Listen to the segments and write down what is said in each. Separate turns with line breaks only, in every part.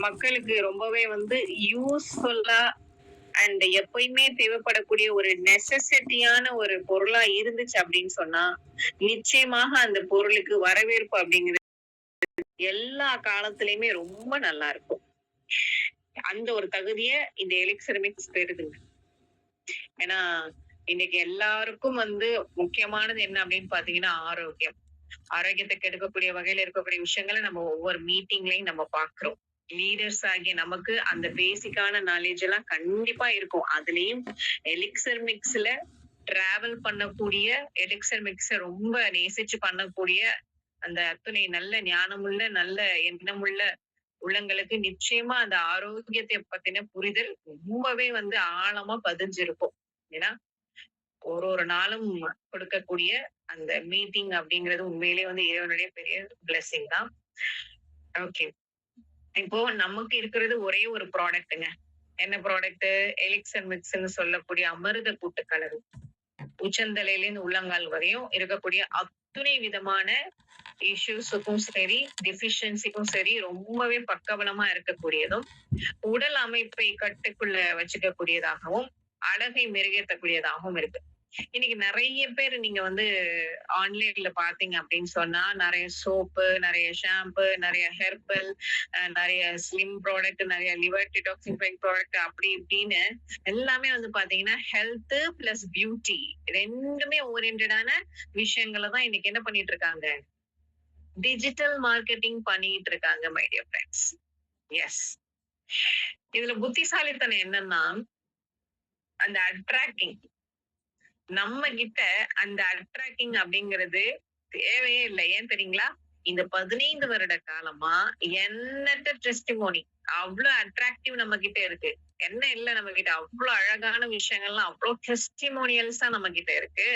மக்களுக்கு ரொம்பவே யூஸ்ஃபுல்லா அண்ட் எப்பயுமே தேவைப்படக்கூடிய ஒரு நெசசிட்டியான ஒரு பொருளா இருந்துச்சு அப்படின்னு சொன்னா, நிச்சயமாக அந்த பொருளுக்கு வரவேற்பு அப்படிங்கிறது எல்லா காலத்திலயுமே ரொம்ப நல்லா இருக்கும். அந்த ஒரு தகுதிய இந்த எலிக்ஸர் மிக்ஸ் பெறுதுங்க. ஏன்னா, இன்னைக்கு எல்லாருக்கும் முக்கியமானது என்ன அப்படின்னு பாத்தீங்கன்னா, ஆரோக்கியம். ஆரோக்கியத்தை கெடுக்கக்கூடிய வகையில இருக்கக்கூடிய விஷயங்கள நம்ம ஒவ்வொரு மீட்டிங்லயும் நம்ம பார்க்கிறோம். லீடர்ஸ் ஆகிய நமக்கு அந்த பேசிக்கான நாலேட்ஜ் எல்லாம் கண்டிப்பா இருக்கும். அதுலயும் எலிக்சர் மிக்ஸ்ல டிராவல் பண்ணக்கூடிய எலிக்சர் மிக்ஸ ரொம்ப நேசிச்சு பண்ணக்கூடிய அந்த அத்துணை நல்ல ஞானமுள்ள, நல்ல எண்ணமுள்ள உள்ளங்களுக்கு நிச்சயமா அந்த ஆரோக்கியத்தை பத்தின புரிதல் ரொம்பவே ஆழமா பதிஞ்சிருக்கும். ஏன்னா, ஒரு ஒரு நாளும் கொடுக்கக்கூடிய அந்த மீட்டிங் அப்படிங்கிறது உண்மையிலேயே இறைவனுடைய பெரிய பிளெஸிங் தான். ஓகே. இப்போ நமக்கு இருக்கிறது ஒரே ஒரு ப்ராடக்ட்ங்க. என்ன ப்ராடக்ட்? எலிக்சர் மிக்ஸ்ன்னு சொல்லக்கூடிய அமிர்த கூட்டுக்கலவை. உச்சந்தலையிலிருந்து உள்ளங்கால் வரையும் இருக்கக்கூடிய அத்துணை விதமான இஷ்யூஸுக்கும் சரி, டெஃபிஷியன்சிக்கும் சரி ரொம்பவே பக்கபலமா இருக்கக்கூடியதும், உடல் அமைப்பை கட்டுக்குள்ள வச்சுக்கக்கூடியதாகவும், அழகை மெருகேற்றக்கூடியதாகவும் இருக்கு. இன்னைக்கு நெறைய பேர் நீங்க ஆன்லைன்ல பார்த்தீங்க அப்படின்னு சொன்னா, நெறைய சோப்பு, நெறைய ஷாம்பு, நெறைய ஹெர்பல், நெறைய ஸ்லிம் ப்ராடக்ட், நெறைய லிவர் டிடாக்ஸிஃபைங் ப்ராடக்ட் அப்படி இப்படின்னு எல்லாமே பார்த்தீங்கன்னா, ஹெல்த் பிளஸ் பியூட்டி 2மே ஓரியன்டடான விஷயங்கள தான் இன்னைக்கு என்ன பண்ணிட்டு இருக்காங்க? டிஜிட்டல் மார்க்கெட்டிங் பண்ணிட்டு இருக்காங்க மை டியர் ஃபிரெண்ட்ஸ். எஸ். இதுல புத்திசாலித்தனம் என்னன்னா, அந்த அட்ராக்டிங் நம்ம கிட்ட அந்த அட்ராக்டிங் அப்படிங்கிறது தேவையே இல்லை. ஏன் தெரியுங்களா? இந்த 15 வருட காலமா எண்ணற்ற டெஸ்டிமோனி அவ்வளவு அட்ராக்டிவ் நம்ம கிட்ட இருக்கு. என்ன இல்ல நம்ம கிட்ட அவ்வளவு அழகான விஷயங்கள்லாம் அவ்வளவு டெஸ்டிமோனியல்ஸா நம்ம கிட்ட இருக்கு.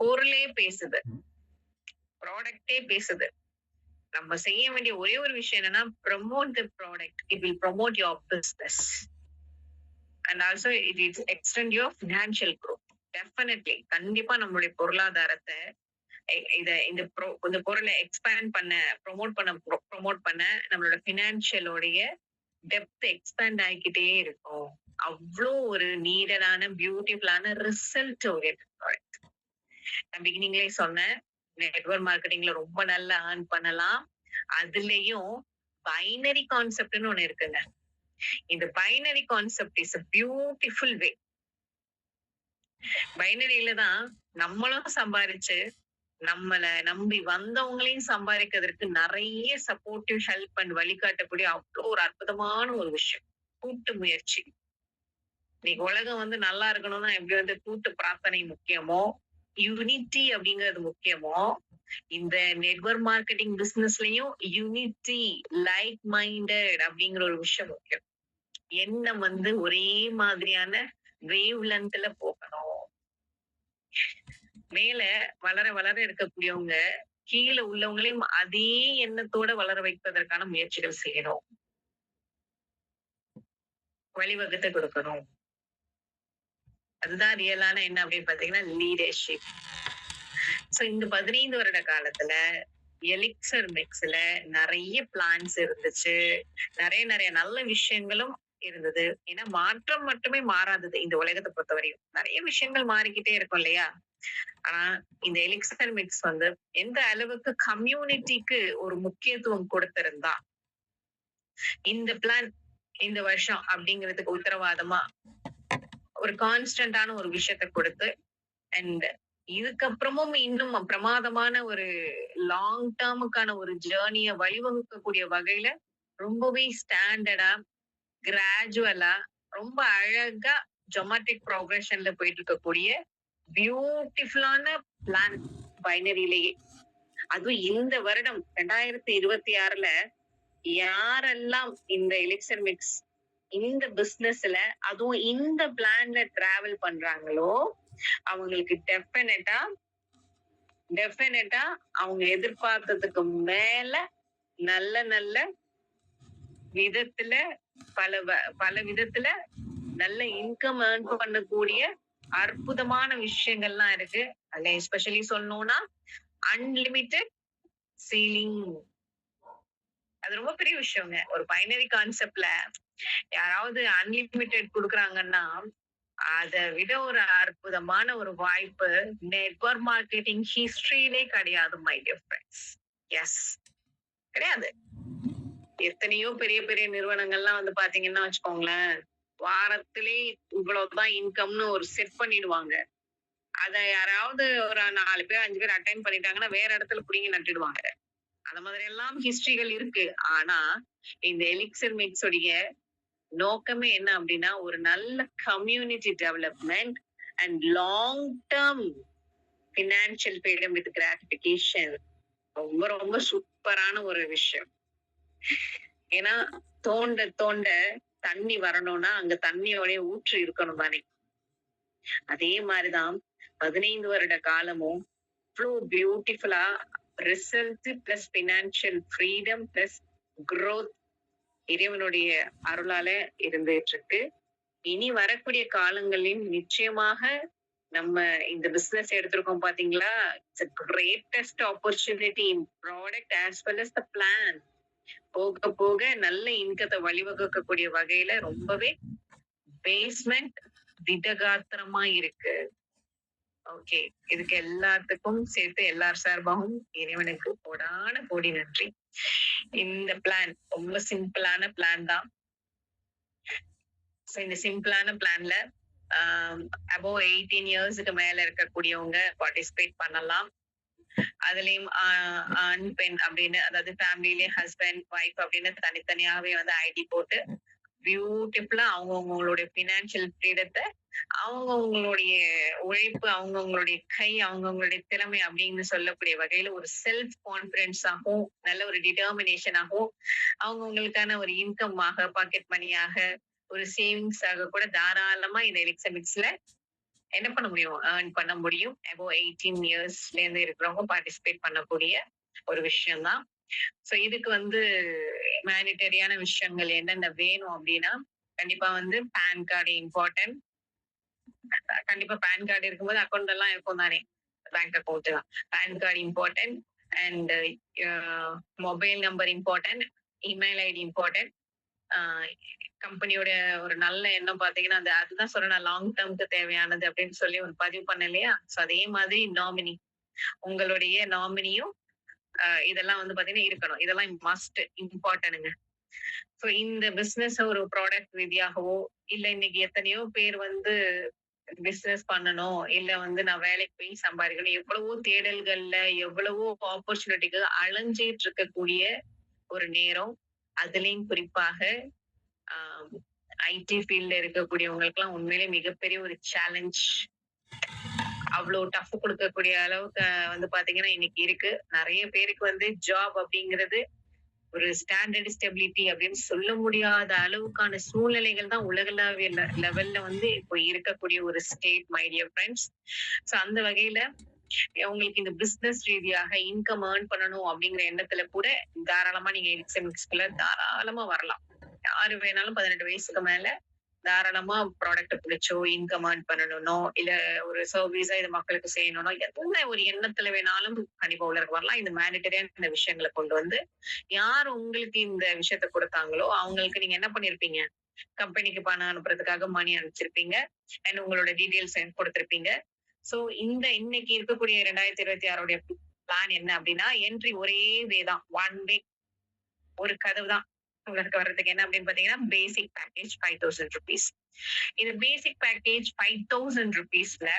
பொருளே பேசுது, ப்ராடக்டே பேசுது. நம்ம செய்ய வேண்டிய ஒரே ஒரு விஷயம் என்னன்னா, promote the product. It will promote your business and also it is extend your financial growth. Definitely கண்டிப்பா நம்மளுடைய பொருளாதாரத்தை இந்த பொருளை எக்ஸ்பேண்ட் பண்ண ப்ரொமோட் பண்ண நம்மளோட பினான்சியலோடைய டெப்த் எக்ஸ்பேண்ட் ஆகிக்கிட்டே இருக்கும். அவ்வளோ ஒரு நீடடான பியூட்டிஃபுல்லான ரிசல்ட் ஓரியன்டட் ப்ராடக்ட். நான் பிகினிங்லயே சொன்னேன், நெட்வொர்க் மார்க்கெட்டிங்ல ரொம்ப நல்லா ஏர்ன் பண்ணலாம். அதுலயும் பைனரி கான்செப்ட்னு ஒண்ணு இருக்குங்க. இந்த binary concept is a beautiful way. பைனரியில தான் நம்மளும் சம்பாரிச்சு நம்மள நம்பி வந்தவங்களையும் சம்பாதிக்கிறதுக்கு நிறைய சப்போர்ட்டிவ் ஹெல்ப் அண்ட் வழிகாட்டக்கூடிய அவ்வளோ ஒரு அற்புதமான ஒரு விஷயம் கூட்டு முயற்சி. இன்னைக்கு உலகம் நல்லா இருக்கணும்னா எப்படி கூட்டு பிரார்த்தனை முக்கியமோ, யூனிட்டி அப்படிங்கிறது முக்கியமோ, இந்த நெட்வொர்க் மார்க்கெட்டிங் பிசினஸ்லயும் யூனிட்டி, லைக் மைண்டட் அப்படிங்கிற ஒரு விஷயம் முக்கியம். எண்ணம் ஒரே மாதிரியான வேவ் லென்த்ல போகணும். மேல வளர வளர இருக்கக்கூடியவங்க கீழே உள்ளவங்களையும் அதே எண்ணத்தோட வளர வைப்பதற்கான முயற்சிகள் செய்யணும். வழிவகுத்து கொடுக்கணும். அதுதான் ரியலான என்ன அப்படின்னு பாத்தீங்கன்னா லீடர்ஷிப். சோ இந்த 15 வருட காலத்துல எலிக்சர் மிக்ஸ்ல நிறைய பிளான்ஸ் இருந்துச்சு. நிறைய நிறைய நல்ல விஷயங்களும் இருந்தது. ஏன்னா மாற்றம் மட்டுமே மாறாதது இந்த உலகத்தை பொறுத்தவரையும். நிறைய விஷயங்கள் மாறிக்கிட்டே இருக்கும் இல்லையா? ஆனா இந்த எலிக்சர் மிக்ஸ் எந்த அளவுக்கு கம்யூனிட்டிக்கு ஒரு முக்கியத்துவம் கொடுத்திருந்தா இந்த பிளான் இந்த வருஷம் அப்படிங்கிறதுக்கு உத்தரவாதமா ஒரு கான்ஸ்டன்டான ஒரு விஷயத்தை கொடுத்து அண்ட் இதுக்கப்புறமும் இன்னும் பிரமாதமான ஒரு லாங் டேர்முக்கான ஒரு ஜேர்னிய வழிவகுக்கக்கூடிய வகையில ரொம்பவே ஸ்டாண்டர்டா கிராஜுவலா ரொம்ப அழகா ஜொமேட்டிக் ப்ரோக்ரஷன்ல போயிட்டு இருக்கக்கூடிய பியூட்டிஃபுல்லான பிளான் பைனரியிலேயே. அதுவும் இந்த வருடம் 2026ல யாரெல்லாம் இந்த எலிக்சர் மிக்ஸ் இந்த பிசினஸ்ல அதுவும் இந்த பிளான்ல டிராவல் பண்றாங்களோ அவங்களுக்கு டெஃபினட்டா அவங்க எதிர்பார்த்ததுக்கு மேல நல்ல நல்ல விதத்துல பல விதத்துல நல்ல இன்கம் ஏர்ன் பண்ணக்கூடிய அற்புதமான விஷயங்கள்லாம் இருக்கு. அதுல எஸ்பெஷலி சொல்லணும்னா அன்லிமிட்டெட் சீலிங். அது ரொம்ப பெரிய விஷயங்க. ஒரு பைனரி கான்செப்ட்ல யாராவது அன்லிமிட்டெட் குடுக்குறாங்கன்னா, அத விட ஒரு அற்புதமான ஒரு வாய்ப்பு நெட்வொர்க் மார்க்கெட்டிங் ஹிஸ்டரியிலே கிடையாது மை டியர் ஃபிரெண்ட்ஸ். எஸ். கிடையாது. எத்தனையோ பெரிய பெரிய நிறுவனங்கள்லாம் வந்து பாத்தீங்கன்னா வச்சுக்கோங்களேன், வாரத்திலே இவ்வளவுதான் இன்கம்னு ஒரு செட் பண்ணிடுவாங்க. அத யாராவது ஒரு 4 பேர் 5 பேர் அட்டெண்ட் பண்ணிட்டாங்கன்னா, வேற இடத்துல புடுங்கி நட்டுடுவாங்க. அந்த மாதிரி எல்லாம் ஹிஸ்டரிகள் இருக்கு. ஆனா, இந்த எலிக்சர் மிக்ஸ் உடைய நோக்கமே என்ன அப்டின்னா, ஒரு நல்ல community development and long term financial freedom with gratification. ரொம்ப ரொம்ப சூப்பரான ஒரு விஷயம். ஏன்னா, தோண்ட தோண்ட தண்ணி வரணும்னா, அங்க தண்ணியோடைய ஊற்று இருக்கணும் தானே! அதே மாரிதான் 15 வருட காலமும் இவ்ளோ பியூட்டிஃபுல்லா result plus financial freedom plus growth இறைவனுடைய அருளால இருந்துட்டு இருக்கு. இனி வரக்கூடிய காலங்களில் நிச்சயமாக நம்ம இந்த பிசினஸ் எடுத்திருக்கோம் பாத்தீங்களா? It's a greatest opportunity in product as well as the plan. போக போக நல்ல இன்கத்த வழிவகுக்கக்கூடிய வகையில ரொம்பவே பேஸ்மெண்ட் திடகாத்திரமா இருக்கு. ஓகே. இதுக்கு எல்லாத்துக்கும் சேர்த்து எல்லார் சார்பாகவும் இறைவனுக்கு கோடான கோடி நன்றி. இந்த பிளான் ரொம்ப சிம்பிளான பிளான் தான். சோ இந்த சிம்பிளான பிளான்ல அபோவ் 18 இயர்ஸ்க்கு மேல இருக்கக்கூடியவங்க பார்ட்டிசிபேட் பண்ணலாம். அதுலயும் ஆண் பெண் அப்படின்னு அதாவது ஃபேமிலிலே ஹஸ்பண்ட் ஒய்ஃப் அப்படின்னு தனித்தனியாவே வந்து ஐடி போட்டு பியூட்டிஃபுல்லா அவங்கவுங்களுடைய பினான்சியல் ஃப்ரீடத்தை அவங்கவுங்களுடைய உழைப்பு அவங்கவுங்களுடைய கை அவங்கவுங்களுடைய திறமை அப்படின்னு சொல்லக்கூடிய வகையில ஒரு செல்ஃப் கான்பிடன்ஸாகவும் நல்ல ஒரு டிட்டர்மினேஷனாகவும் அவங்கவுங்களுக்கான ஒரு இன்கம் ஆக பாக்கெட் மணியாக ஒரு சேவிங்ஸ் ஆக கூட தாராளமா இந்த எலிக்சமிக்ஸ்ல என்ன பண்ண முடியும் ஏர்ன் பண்ண முடியும். அபோவ் 18 இயர்ஸ்ல இருந்து இருக்கிறவங்க பார்ட்டிசிபேட் பண்ணக்கூடிய ஒரு விஷயம் தான். சோ இதுக்கு வந்து மேனிட்டரியான விஷயங்கள் என்னென்ன வேணும் அப்படின்னா கண்டிப்பா வந்து பேன் கார்டு இம்பார்ட்டன்ட். கண்டிப்பா பேன் கார்டு இருக்கும்போது அக்கௌண்ட் எல்லாம் இருக்கும் தானே, பேங்க் அக்கௌண்ட் தான். PAN card important and mobile number important, email ID important. கம்பெனியோட ஒரு நல்ல எண்ணம் பாத்தீங்கன்னா அதுதான் சொல்றேன் லாங் டேர்ம்க்கு தேவையானது அப்படின்னு சொல்லி ஒரு பதிவு பண்ண இல்லையா. சோ அதே மாதிரி நாமினி, உங்களுடைய நாமினியும் இதெல்லாம் வந்து பாத்தீங்கன்னா இருக்கணும். இதெல்லாம் மஸ்ட் இம்பார்ட்டன்ட்ங்க. சோ இந்த பிசினஸ் ஒரு ப்ராடக்ட் ரீதியாகவோ இல்ல இன்னைக்கு எத்தனையோ பேர் வந்து பிசினஸ் பண்ணணும் இல்ல வந்து நான் வேலைக்கு போய் சம்பாதிக்கணும் எவ்வளவோ தேடல்கள்ல எவ்வளவோ ஆப்பர்ச்சுனிட்டிக்கு அலைஞ்சிட்டு இருக்கக்கூடிய ஒரு நேரம். அதுலயும் குறிப்பாக ஐடி ஃபீல்ட்ல இருக்கக்கூடியவங்களுக்கு எல்லாம் உண்மையிலே மிகப்பெரிய ஒரு சேலஞ்ச். அவ்வளவு டஃப் கொடுக்கக்கூடிய அளவுக்கு வந்து பாத்தீங்கன்னா இன்னைக்கு இருக்கு. நிறைய பேருக்கு வந்து ஜாப் அப்படிங்கிறது ஒரு ஸ்டாண்டர்ட் ஸ்டெபிலிட்டி அப்படின்னு சொல்ல முடியாத அளவுக்கான சூழ்நிலைகள் தான் உலகளாவிய லெவல்ல வந்து இப்போ இருக்கக்கூடிய ஒரு state my dear friends. So அந்த வகையில உங்களுக்கு இந்த பிசினஸ் ரீதியாக இன்கம் ஏர்ன் பண்ணணும் அப்படிங்கிற எண்ணத்துல கூட தாராளமா நீங்க எலிக்சமிக்ஸ்ல தாராளமா வரலாம். யாரு வேணாலும் 18 வயசுக்கு மேல தாராளமா ப்ராடக்ட் பிடிச்சோ இன்கம் ஏர்ன் பண்ணணும்னோ இல்ல ஒரு சர்வீஸா இது மக்களுக்கு செய்யணும்னோ எந்த ஒரு எண்ணத்துல வேணாலும் கண்டிப்பா உள்ளருக்கு வரலாம். இந்த மேனிட்டரியான இந்த விஷயங்களை கொண்டு வந்து யார் உங்களுக்கு இந்த விஷயத்த கொடுத்தாங்களோ அவங்களுக்கு நீங்க என்ன பண்ணிருப்பீங்க, கம்பெனிக்கு பணம் அனுப்புறதுக்காக மணி அனுப்பிச்சிருப்பீங்க அண்ட் உங்களோட டீடைல்ஸ் கொடுத்திருப்பீங்க. சோ இந்த இன்னைக்கு இருக்கக்கூடிய 2026 பிளான் என்ன அப்படின்னா என்ட்ரி ஒரே வே தான், ஒன் வே, ஒரு கதவு தான் உங்களுக்கு வர்றதுக்கு. என்ன அப்படின்னு பாத்தீங்கன்னா பேசிக் பேக்கேஜ் 5000 rupees. இது பேசிக் பேக்கேஜ் 5000 rupeesல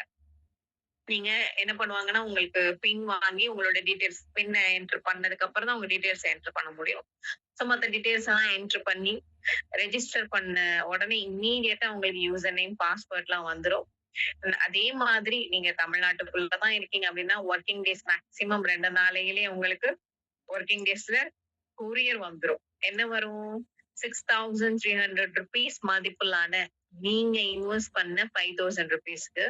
நீங்க என்ன பண்ணுவாங்கன்னா உங்களுக்கு பின் வாங்கி உங்களோட டீடைல்ஸ் பின் என்டர் பண்ணதுக்கு அப்புறம் தான் உங்க டீடைல்ஸ் என்டர் பண்ண முடியும். சோ மத்த டீடைல்ஸ் எல்லாம் என்டர் பண்ணி ரெஜிஸ்டர் பண்ண உடனே இம்மீடியட்டா உங்களுக்கு யூசர் நேம் பாஸ்வேர்ட் எல்லாம் வந்துரும். அதே மாதிரி நீங்க தமிழ்நாட்டுக்குள்ளதான் இருக்கீங்க அப்படின்னா ஒர்க்கிங் டேஸ் மேக்சிமம் 2 நாளையிலே உங்களுக்கு ஒர்க்கிங் டேஸ்ல கொரியர் வந்துரும். என்ன வரும், 6300 rupees மதிப்பிலான நீங்க இன்வெஸ்ட் பண்ண 5000 rupeesக்கு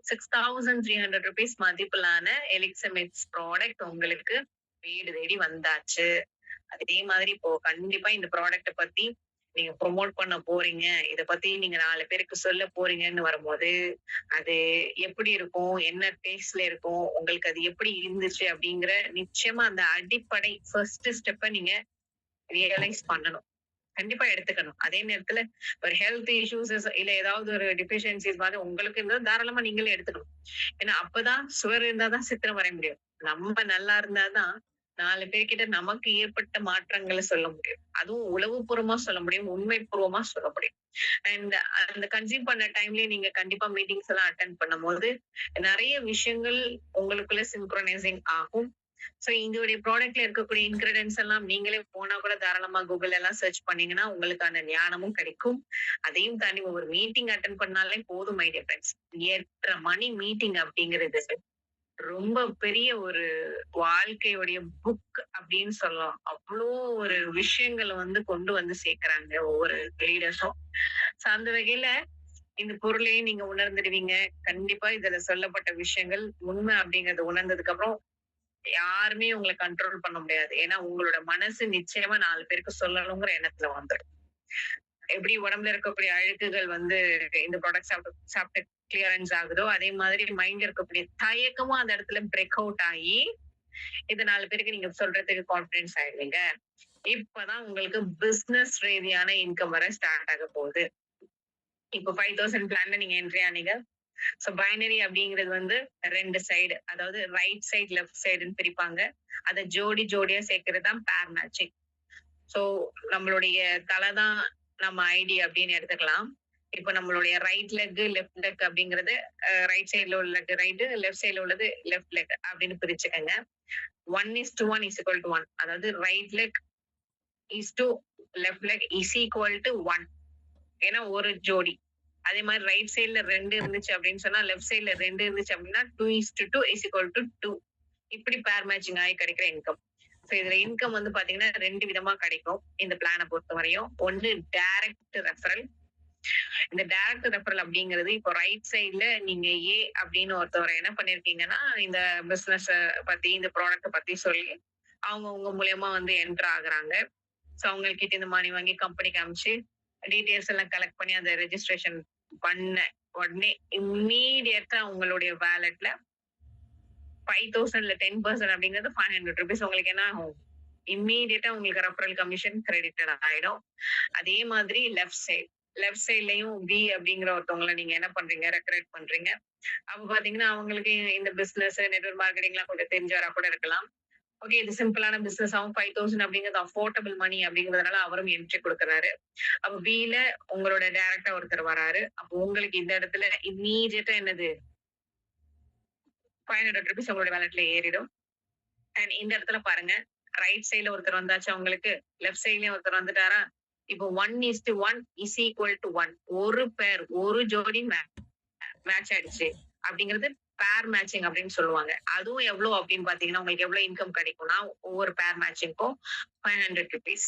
6300 rupees மதிப்பிலான எலிக்சமிக்ஸ் ப்ராடக்ட் உங்களுக்கு வீடு தேடி வந்தாச்சு. அதே மாதிரி இப்போ கண்டிப்பா இந்த ப்ராடக்ட பத்தி நீங்க ப்ரொமோட் பண்ண போறீங்க, இத பத்தி நீங்க 4 பேருக்கு சொல்ல போறீங்கன்னு வரும்போது அது எப்படி இருக்கும், என்ன டேஸ்ட்ல இருக்கும், உங்களுக்கு அது எப்படி இருந்துச்சு அப்படிங்கிற நிச்சயமா அந்த அடிப்படை ஃபர்ஸ்ட் ஸ்டெப்ப நீங்க ரியலைஸ் பண்ணணும். கண்டிப்பா எடுத்துக்கணும். அதே நேரத்துல ஒரு ஹெல்த் இஷ்யூஸஸ் இல்ல ஏதாவது ஒரு டெஃபிஷியன்சிஸ் மாதிரி உங்களுக்கு இருந்தா தாராளமா நீங்களே எடுத்துக்கணும். ஏன்னா அப்பதான் சுவர் இருந்தா தான் சித்திரம் வரைய முடியும். நம்ம நல்லா இருந்தா தான் 4 பேர்கிட்ட நமக்கு ஏற்பட்ட மாற்றங்கள சொல்ல முடியும். அதுவும் உளவுபூர்வமா சொல்ல முடியும். உண்மைப்பூர்வமா சொல்ல முடியும். அண்ட் அந்த கன்சியூம் பண்ண டைம்லயே நீங்க கண்டிப்பா மீட்டிங்ஸ் எல்லாம் அட்டெண்ட் பண்ணும்போது நெறைய விஷயங்கள் உங்களுக்குள்ள சின்க்ரோனைசிங் ஆகும். சோ இதோடைய ப்ராடக்ட்ல இருக்கக்கூடிய இன்கிரிடியன்ட்ஸ் எல்லாம் நீங்களே போனா கூட தாராளமா கூகுள் எல்லாம் சர்ச் பண்ணீங்கன்னா உங்களுக்கான ஞானமும் கிடைக்கும். அதையும் தாண்டி ஒரு மீட்டிங் அட்டெண்ட் பண்ணாலே போதும் மை டியர் ஃப்ரெண்ட்ஸ். 8:30 மணி மீட்டிங் அப்படிங்கிறது ரொம்ப பெரிய ஒரு வாழ்க்கையுடைய புக் அப்படின்னு சொல்லலாம். அவ்ளோ ஒரு விஷயங்கள கொண்டு வந்து சேர்க்கிறாங்க ஒவ்வொரு லீடர்ஸும். சோ அந்த வகையில இந்த பொருளையும் நீங்க உணர்ந்துடுவீங்க. கண்டிப்பா இதுல சொல்லப்பட்ட விஷயங்கள் உண்மை அப்படிங்கறத உணர்ந்ததுக்கு அப்புறம் யாருமே உங்கள கண்ட்ரோல் பண்ண முடியாது. ஏன்னா உங்களோட மனசு நிச்சயமா 4 பேருக்கு சொல்லணுங்கிற எண்ணத்துல வந்துரும். எப்படி உடம்புல இருக்கக்கூடிய அழுக்குகள் இந்த ப்ராடக்ட் சாப்பிட்டு சாப்பிட்டு கிளியரன்ஸ் ஆகுதோ, அதே மாதிரி மைண்ட்ல இருக்கக்கூடிய தயக்கமும் அந்த இடத்துல பிரேக் அவுட் ஆகி, இது 4 பேருக்கு நீங்க சொல்றதுக்கு கான்ஃபிடன்ஸ் ஆயிடுவீங்க. இப்பதான் உங்களுக்கு பிசினஸ் ரீதியான இன்கம் வர ஸ்டார்ட் ஆக போகுது. இப்போ 5000 பிளான்ல நீங்க என்ட்ரி ஆனீங்க. சோ பைனரி அப்படிங்கிறது 2 சைடு. அதாவது ரைட் சைடு, லெஃப்ட் சைடுன்னு பிரிப்பாங்க. அத ஜோடி ஜோடியா சேர்க்கிறது தான் பேர் மேட்சிங். சோ நம்மளுடைய தலை தான் நம்ம ஐடி அப்படின்னு எடுத்துக்கலாம். இப்ப நம்மளுடைய ரைட் லெக், லெஃப்ட் லெக் அப்படிங்கிறது ரைட் சைடுல உள்ளது ரைட், லெஃப்ட் சைடுல உள்ளது லெஃப்ட் லெக் அப்படின்னு பிரிச்சுக்கங்க. 1:1 இஸ் ஈக்குவல் டு 1. அதாவது right leg is to left leg is equal to 1. ஏன்னா ஒரு ஜோடி. அதே மாதிரி ரைட் சைடுல 2 இருந்துச்சு அப்படின்னு சொன்னா லெஃப்ட் சைடுல 2 இருந்துச்சு அப்படின்னா 2:2 இஸ் ஈக்குவல் டு 2. இப்படி பேர் மேட்சிங் ஆகி கிடைக்கிற இன்கம். சோ இதுல இன்கம் பாத்தீங்கன்னா 2 விதமா கிடைக்கும் இந்த பிளானை பொறுத்த வரையும். ஒன்னு டைரக்ட் ரெஃபரல். இந்த டைரக்ட் ரெஃபரல் அப்படிங்கிறது இப்போ ரைட் சைடுல நீங்க ஏ அப்படின்னு ஒருத்தவரை என்ன பண்ணிருக்கீங்கன்னா இந்த பிசினஸ் பத்தி இந்த ப்ராடக்ட் பத்தி சொல்லி அவங்க உங்க மூலியமா என்டர் ஆகுறாங்க. சோ அவங்ககிட்ட இந்த மணி வாங்கி கம்பெனிக்கு அனுப்பிச்சு டீடைல்ஸ் எல்லாம் கலெக்ட் பண்ணி அந்த ரெஜிஸ்ட்ரேஷன் பண்ண உடனே இம்மீடியட்டா உங்களுடைய வேலட்ல 5000ல 10% அப்படிங்கிறது 500 rupees உங்களுக்கு என்ன ஆகும்? இம்மீடியட்டா உங்களுக்கு ரெஃபரல் கமிஷன் கிரெடிட்டட் ஆயிடும். அதே மாதிரி லெஃப்ட் சைட்லயும் பி அப்படிங்கிற ஒருத்தவங்களை நீங்க என்ன பண்றீங்க? ரெக்ரூட் பண்றீங்க. அப்ப பாத்தீங்கன்னா அவங்களுக்கு இந்த பிசினஸ் நெட்வொர்க் மார்க்கெட்டிங் எல்லாம் கொஞ்சம் தெரிஞ்சவரா கூட இருக்கலாம். ஓகே இது சிம்பிளான பிசினஸ் ஆகும். 5000 அப்படிங்கிறது அஃபோர்டபிள் மணி அப்படிங்கிறதுனால அவரும் என்ட்ரி கொடுக்கறாரு. அப்ப பில உங்களோட டைரக்டா ஒருத்தர் வராரு. அப்போ உங்களுக்கு இந்த இடத்துல இம்மீடியட்டா என்னது 500 rupees உங்களோட வேலட்ல ஏறிடும். அண்ட் இந்த இடத்துல பாருங்க ரைட் சைடுல ஒருத்தர் வந்தாச்சு உங்களுக்கு, லெஃப்ட் சைட்லயும் ஒருத்தர் வந்துட்டாரா? இப்போ 1:1 இஸ் ஈக்குவல் டு 1. ஒரு பேர் ஒரு ஜோடி மேட்ச் ஆயிடுச்சு அப்படிங்கிறது பேர் மேட்சிங் அப்படின்னு சொல்லுவாங்க. அதுவும் எவ்வளவு அப்படின்னு பாத்தீங்கன்னா உங்களுக்கு எவ்வளவு இன்கம் கிடைக்கும்னா ஒவ்வொரு பேர் மேட்சிங்க்கும் 500 rupees.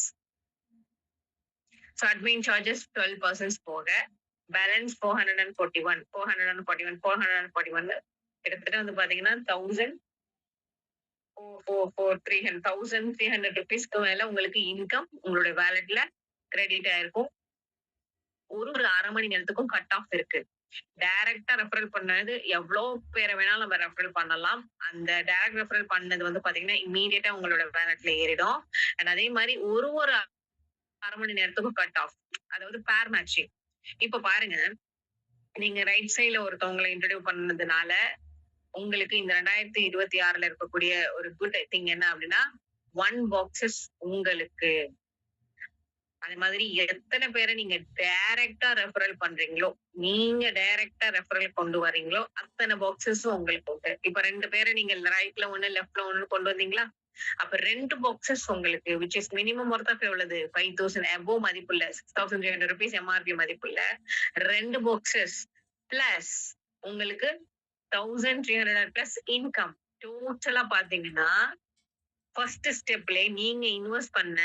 ஸோ அட்மின் சார்ஜஸ் 12% போக பேலன்ஸ் 441 கிட்டத்தட்ட பாத்தீங்கன்னா 1300 rupeesக்கு மேல உங்களுக்கு இன்கம் உங்களுடைய வேலட்ல கிரெடிட் ஆயிருக்கும். ஒரு அரை மணி நேரத்துக்கும் கட் ஆஃப் இருக்கு. டைரக்டா ரெஃபரல் பண்ணது எவ்வளவு பேரை வேணாலும் நம்ம ரெஃபரல் பண்ணலாம். அந்த டைரக்ட் ரெஃபரல் பண்ணது பாத்தீங்கன்னா இம்மீடியட்டா உங்களோட வேலட்ல ஏறிடும். அண்ட் அதே மாதிரி ஒரு அரை மணி நேரத்துக்கும் கட் ஆஃப். அதாவது பேர் மேட்சிங். இப்ப பாருங்க நீங்க ரைட் சைடுல ஒருத்தவங்களை இன்ட்ரோடியூஸ் பண்ணதுனால உங்களுக்கு இந்த 2026ல இருக்கக்கூடிய ஒரு குட் திங் என்ன அப்படின்னா 1 boxes உங்களுக்கு. அதே மாதிரி எத்தனை பேரை நீங்க டைரக்டா ரெஃபரல் பண்றீங்களோ, நீங்க டைரக்டா ரெஃபரல் கொண்டு வரீங்களோ அத்தனை பாக்ஸஸும் உங்களுக்கு உண்டு. இப்ப 2 பேரை நீங்க ரைட்ல 1 லெஃப்ட்ல 1 கொண்டு வந்தீங்களா? அப்ப 2 boxes உங்களுக்கு which is minimum worth of எவ்வளவு 5000 above மதிப்புள்ள 6300 rupees MRP மதிப்புள்ள 2 boxes பிளஸ் உங்களுக்கு 1300 பிளஸ் இன்கம். டோட்டலா பாத்தீங்கன்னா ஃபர்ஸ்ட் ஸ்டெப்ல நீங்க இன்வெஸ்ட் பண்ண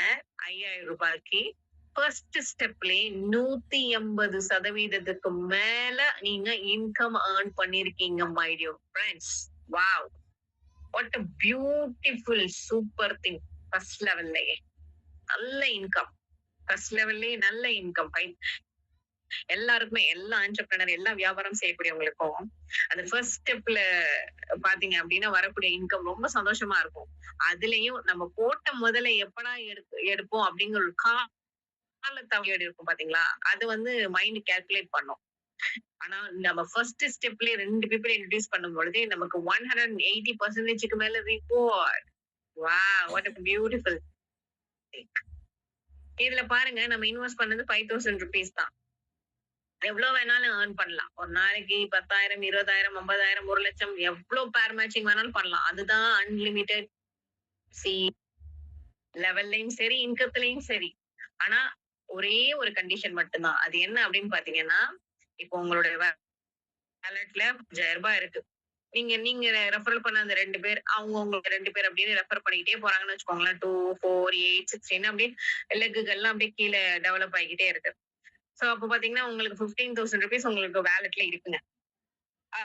5000 ரூபாய்க்கு ஃபர்ஸ்ட் ஸ்டெப்ல 180% மேல நீங்க இன்கம் ஏர்ன் பண்ணிருக்கீங்க my dear friends. Wow, what a beautiful super thing. First லெவல்லயே நல்ல இன்கம், ஃபர்ஸ்ட் லெவல்லயே நல்ல இன்கம். எல்லாருக்குமே, எல்லா ஆன்டர்பிரினர், எல்லா வியாபாரம் செய்யக்கூடியவங்களுக்கும் அந்த ஃபர்ஸ்ட் ஸ்டெப்ல பாத்தீங்க அப்படின்னா வரக்கூடிய இன்கம் ரொம்ப சந்தோஷமா இருக்கும். அதுலயும் நம்ம போட்ட முதல்ல எப்படா எடுப்போம் அப்படிங்கிற ஒரு கால தவணையோட இருக்கும் பாத்தீங்களா? அது வந்து மைண்ட் கால்குலேட் பண்ணும். ஆனா நம்ம ஃபர்ஸ்ட் ஸ்டெப்லயே 2 பீப்பிள் இன்ட்ரோடியூஸ் பண்ணும்பொழுது நமக்கு 180% மேல reward. Wow! What a beautiful thing. இதுல பாருங்க நம்ம இன்வெஸ்ட் பண்ணது ₹5000 தான். எவ்ளோ வேணாலும் ஏர்ன் பண்ணலாம். ஒரு நாளைக்கு 10,000, 20,000, 50,000, 1,00,000 எவ்ளோ பேர் மேட்சிங் வேணாலும் பண்ணலாம். அதுதான் அன்லிமிட்டட் சி லெவல்லயும் சரி, இன்கம்லயும் சரி. ஆனா ஒரே ஒரு கண்டிஷன் மட்டும் தான். அது என்ன அப்படின்னு பாத்தீங்கன்னா, இப்போ உங்களுடைய வாலெட்ல ரூ. 5,000 இருக்கு. நீங்க நீங்க ரெஃபரல் பண்ண அந்த 2 பேர், அவங்க உங்களுக்கு 2 பேர் அப்படின்னு ரெஃபர் பண்ணிக்கிட்டே போறாங்கன்னு வச்சுக்கோங்களேன். 2, 4, 8, 16 அப்படியே லெக்குகள்லாம் அப்படியே கீழ டெவலப் ஆகிக்கிட்டே இருக்கு. சோ அப்ப பாத்தீங்கன்னா உங்களுக்கு ₹15,000 உங்களுக்கு வாலெட்ல இருக்குங்க. அ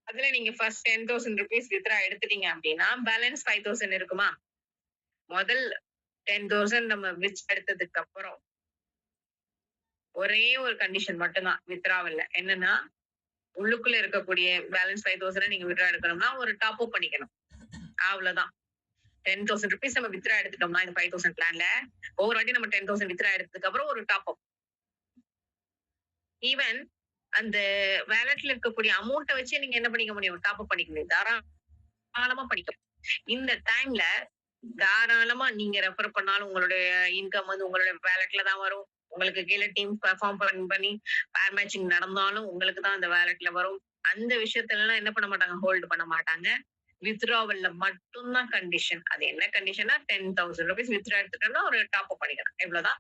அதுல நீங்க ஃபர்ஸ்ட் ₹10,000 வித்ட்ரா எடுத்துட்டீங்க அப்படின்னா, பேலன்ஸ் 5,000 இருக்குமா? முதல் 10,000 நம்ம எடுத்ததுக்கு அப்புறம் ஒரே ஒரு கண்டிஷன் மட்டும் தான் வித்ட்ராவல்ல. என்னன்னா, உள்ளுக்குள்ள இருக்கக்கூடிய பேலன்ஸ் 5,000 நீங்க வித்ட்ரா எடுக்கணும்னா ஒரு டாப் அப் பண்ணிக்கணும். அவ்வளவுதான். ₹10,000 நம்ம வித்ட்ரா எடுத்துட்டோம்னா இந்த 5,000 பிளான்ல, ஒவ்வொரு வாட்டி நம்ம 10,000 வித்ட்ரா எடுத்ததுக்கு அப்புறம் ஒரு டாப் அப். ஈவன் அந்த வாலெட்ல இருக்கக்கூடிய அமௌண்ட்ட வச்சு நீங்க என்ன பண்ணிக்க முடியும்? டாப் அப் பண்ணிக்க முடியும். தாராளமா பண்ணிக்கலாம். இந்த டைம்ல தாராளமா நீங்க ரெஃபர் பண்ணாலும் உங்களுடைய இன்கம் வந்து உங்களுடைய வாலெட்ல தான் வரும். உங்களுக்கு கீழ டீம் பெர்ஃபார்ம் பண்ணி பேர் மேட்சிங் நடந்தாலும் உங்களுக்கு தான் அந்த வாலெட்ல வரும். அந்த விஷயத்துலலாம் என்ன பண்ண மாட்டாங்க? ஹோல்ட் பண்ண மாட்டாங்க. வித்ட்ராவல்ல மட்டும் தான் கண்டிஷன். அது என்ன கண்டிஷன்னா ₹10,000 வித்ட்ரா எடுத்துட்டோம்னா ஒரு டாப் அப் பண்ணிக்கணும். இவ்வளவுதான்.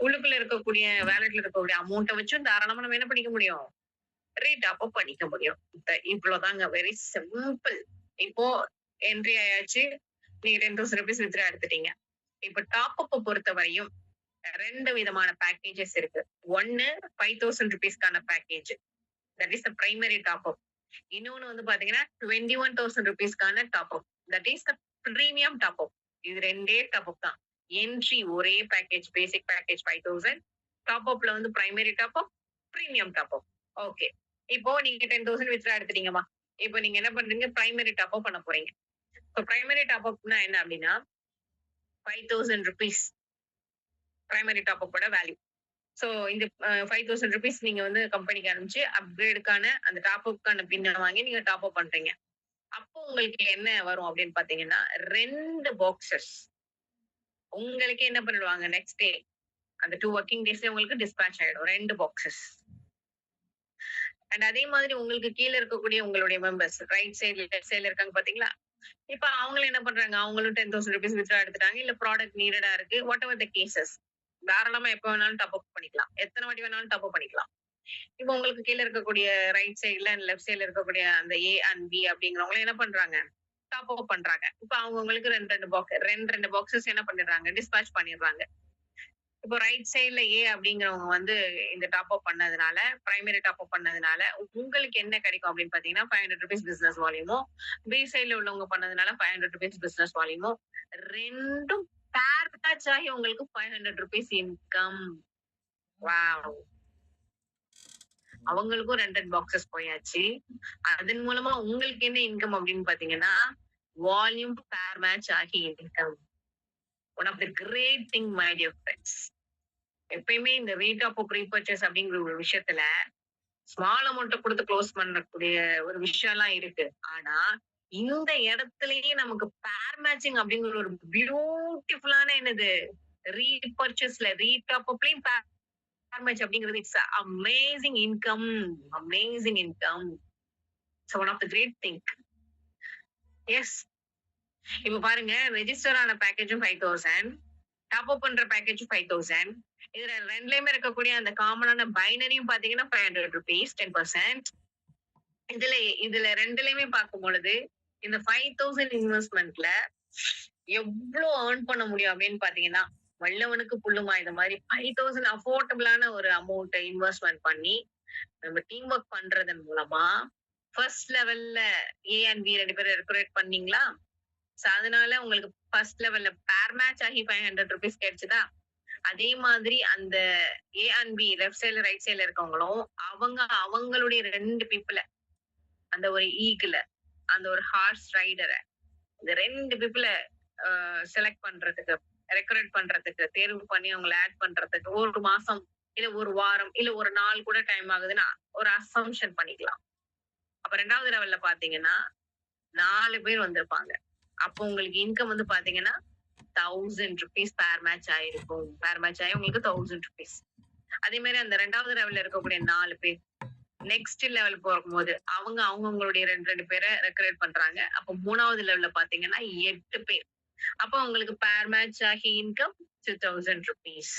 உள்ளுக்குள்ள இருக்கக்கூடிய வாலெட்ல இருக்கக்கூடிய அமௌண்ட்ட வச்சும் தாராளமா நம்ம என்ன பண்ணிக்க முடியும்? ரீடாப் அப் பண்ணிக்க முடியும். இவ்வளவுதாங்க. Very simple. இப்போ என்ட்ரி ஆயாச்சு. நீங்க ₹10,000 வித்ட்ரா எடுத்துட்டீங்க. இப்ப டாப் அப் பொறுத்தவரையும் 2 விதமான பேக்கேஜஸ் இருக்கு. ஒண்ணு ₹5,000க்கான package. That is the primary top up. இன்னொன்னு வந்து பாத்தீங்கன்னா ₹21,000க்கான top up. That is the premium top up. இது 2 டாப் அப் தான். என்ட்ரி ஒரே பேக்கேஜ், பேசிக் பேக்கேஜ் 5,000. டாப் அப்ல வந்து பிரைமரி டாப் அப், பிரீமியம் டாப் அப். ஓகே. இப்போ நீங்க 10,000 வித்ட்ரா எடுத்துட்டீங்கம்மா. இப்போ நீங்க என்ன பண்றீங்க? பிரைமரி டாப் அப் பண்ண போறீங்க. இப்போ பிரைமரி டாப் அப்னா என்ன அப்படின்னா ₹5,000 பிரைமரி டாப் அப்போட வேல்யூ. சோ இந்த ₹5,000 நீங்க வந்து கம்பெனிக்கு அனுப்பிச்சு அப்கிரேடுக்கான அந்த டாப் அப்க்கான பின்ன வாங்கி நீங்க டாப் அப் பண்றீங்க. அப்போ உங்களுக்கு என்ன வரும் அப்படின்னு பாத்தீங்கன்னா 2 பாக்ஸஸ் உங்களுக்கு என்ன பண்ணிடுவாங்க நெக்ஸ்ட் டே அந்த 2 வொர்க்கிங் டேஸ்ல உங்களுக்கு டிஸ்பேட்ச் ஆயிடும் 2 பாக்ஸஸ். அண்ட் அதே மாதிரி உங்களுக்கு கீழ இருக்கக்கூடிய உங்களுடைய மெம்பர்ஸ் ரைட் சைடுல லெஃப்ட் சைடுல இருக்காங்க பாத்தீங்களா? இப்ப அவங்களும் என்ன பண்றாங்க? அவங்களும் ₹10,000 வித்ட்ரா எடுத்துட்டாங்க. இல்ல ப்ராடக்ட் நீடடா இருக்கு. What ever the cases. தாராளமா எப்ப வேணாலும் டாப் அப் பண்ணிக்கலாம். எத்தன வாட்டி வேணாலும் டாப் அப் பண்ணிக்கலாம். இப்போ உங்களுக்கு கீழ இருக்கக்கூடிய ரைட் சைடுல அண்ட் லெஃப்ட் சைடுல இருக்கக்கூடிய அந்த ஏ அண்ட் பி அப்படிங்கிறவங்க என்ன பண்றாங்க? டாப் அப் பண்றாங்க. இப்ப அவங்களுக்கு 2 பாக்ஸஸ் என்ன பண்ணிடுறாங்க? டிஸ்பேட்ச் பண்ணிடுறாங்க. இப்போ ரைட் சைடுல ஏ அப்படிங்கிறவங்க வந்து இந்த டாப் அப் பண்ணதுனால, பிரைமரி டாப் அப் பண்ணதுனால உங்களுக்கு என்ன கிடைக்கும் அப்படின்னு பாத்தீங்கன்னா ₹500 பிசினஸ் வால்யூமும், பி சைடுல உள்ளவங்க பண்ணதுனால ₹500 பிசினஸ் வால்யூமும் 2ம் பேர் மேட்ச் ஆகி உங்களுக்கு ₹500 இன்கம். வாவ்! அவங்களுக்கும் 2 பாக்ஸஸ் போயாச்சு. அதன் மூலமா உங்களுக்கு என்ன இன்கம் அப்படின்னு பாத்தீங்கன்னா, வால்யூம் பேர் மேட்ச் ஆகி income. One of the great thing my dear friends. எப்பயுமே இந்த ரீடாப் அப் ரீபர்ச்சேஸ் அப்படிங்கிற ஒரு விஷயத்துல ஸ்மால் அமௌண்ட்ட குடுத்து க்ளோஸ் பண்ணக்கூடிய ஒரு விஷயம்லாம் இருக்கு. ஆனா, இந்த இடத்திலேயே நமக்கு பேர் மேட்சிங் அப்படிங்கிற ஒரு பியூட்டிஃபுல்லான என்னது ரீபர்ச்சேஸ்ல ரீடாப் அப்லயும் பேர் மேட்ச் அப்படிங்கிறது it's amazing income. Amazing income. It's one of the great thing. Yes. இப்ப பாருங்க ரெஜிஸ்டர் ஆன பேக்கேஜும் 5,000 டாப் அப் பண்ற பேக்கேஜும் 5,000 இதுல 2லயுமே இருக்கக்கூடிய அந்த காமனான பைனரியும் பாத்தீங்கன்னா ₹500 10%. இதுல இதுல 2லயுமே பார்க்கும் பொழுது இந்த 5,000 இன்வெஸ்ட்மென்ட்ல எவ்வளவு ஏர்ன் பண்ண முடியும் அப்படின்னு பாத்தீங்கன்னா வல்லவனுக்கு புல்லுமா இந்த மாதிரி 5,000 அஃபோர்டபுளான ஒரு அமௌண்ட் இன்வெஸ்ட்மெண்ட் பண்ணி நம்ம டீம் ஒர்க் பண்றதன் மூலமா ஃபர்ஸ்ட் லெவல்ல ஏ அண்ட் பி 2 பேரும் ரெக்ரூட் பண்ணீங்களா? சோ அதனால உங்களுக்கு ஃபர்ஸ்ட் லெவல்ல பேர் மேட்ச் ஆகி ₹500 கிடைச்சதா? அதே மாதிரி அந்த ஏ அண்ட் பி லெஃப்ட் சைடுல ரைட் சைடுல இருக்கவங்களும் அவங்களுடைய 2 பீப்புள, அந்த ஒரு ஈகிள, அந்த ஒரு ஹார்ஸ் ரைடர, இந்த 2 பீப்புள செலக்ட் பண்றதுக்கு, ரெக்ரூட் பண்றதுக்கு, தேர்வு பண்ணி அவங்கள ஆட் பண்றதுக்கு 1 மாசம், இல்ல 1 வாரம், இல்ல 1 நாள் கூட டைம் ஆகுதுன்னு ஒரு அசம்ப்ஷன் பண்ணிக்கலாம். அப்ப 2வது லெவல்ல பாத்தீங்கன்னா 4 பேர் வந்திருப்பாங்க. அப்போ உங்களுக்கு இன்கம் வந்து பாத்தீங்கன்னா ₹1000 பேர் மேட்ச் ஆயிருக்கும். பேர் மேட்ச் ஆயி உங்களுக்கு ₹1000. அதே மாதிரி அந்த 2வது லெவல்ல இருக்கக்கூடிய 4 பேர் நெக்ஸ்ட் லெவல் போகும்போது அவங்களுடைய 2 பேரை ரெக்ரூட் பண்றாங்க. அப்போ 3வது லெவல்ல பாத்தீங்கன்னா 8 பேர். அப்போ உங்களுக்கு பேர் மேட்ச் ஆகி இன்கம் ₹2000.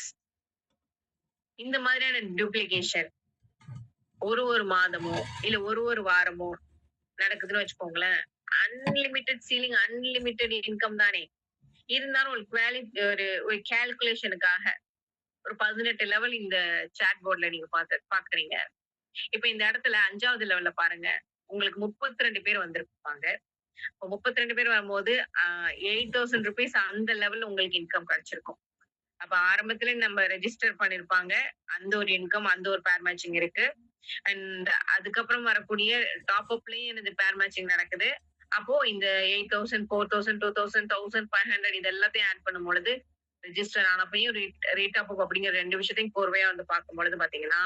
இந்த மாதிரியான டூப்ளிகேஷன் ஒரு மாதமோ இல்ல ஒரு வாரமோ நடக்குதுன்னு வச்சுக்கோங்களேன். அன்லிமிட்டெட் சீலிங், அன்லிமிட்டெட் இன்கம் தானே. இருந்தாலும் ஒரு கால்குலேஷனுக்காக ஒரு 18 லெவல் இந்த சாட் போர்ட்ல நீங்க பாக்குறீங்க. இப்ப இந்த இடத்துல 5வது லெவல்ல பாருங்க. உங்களுக்கு 32 பேர் வந்திருப்பாங்க. இப்ப 32 பேர் வரும்போது ₹8000 அந்த லெவல்ல உங்களுக்கு இன்கம் கிடைச்சிருக்கும். அப்ப ஆரம்பத்துல நம்ம ரெஜிஸ்டர் பண்ணிருப்பாங்க. அந்த ஒரு இன்கம், அந்த ஒரு பேர் மேட்சிங் இருக்கு. அண்ட் அதுக்கப்புறம் வரக்கூடிய டாப் அப்லயும் எனது பேர் மேட்சிங் நடக்குது. அப்போ இந்த 8000, 4000, 2000, 1500 இது எல்லாத்தையும் ஆட் பண்ணும் பொழுது ரெஜிஸ்டர் ஆனப்பையும் ரேட் ஆஃப் அப்படிங்கிற 2 விஷயத்தையும் கோர்வையா வந்து பார்க்கும் பொழுது பாத்தீங்கன்னா,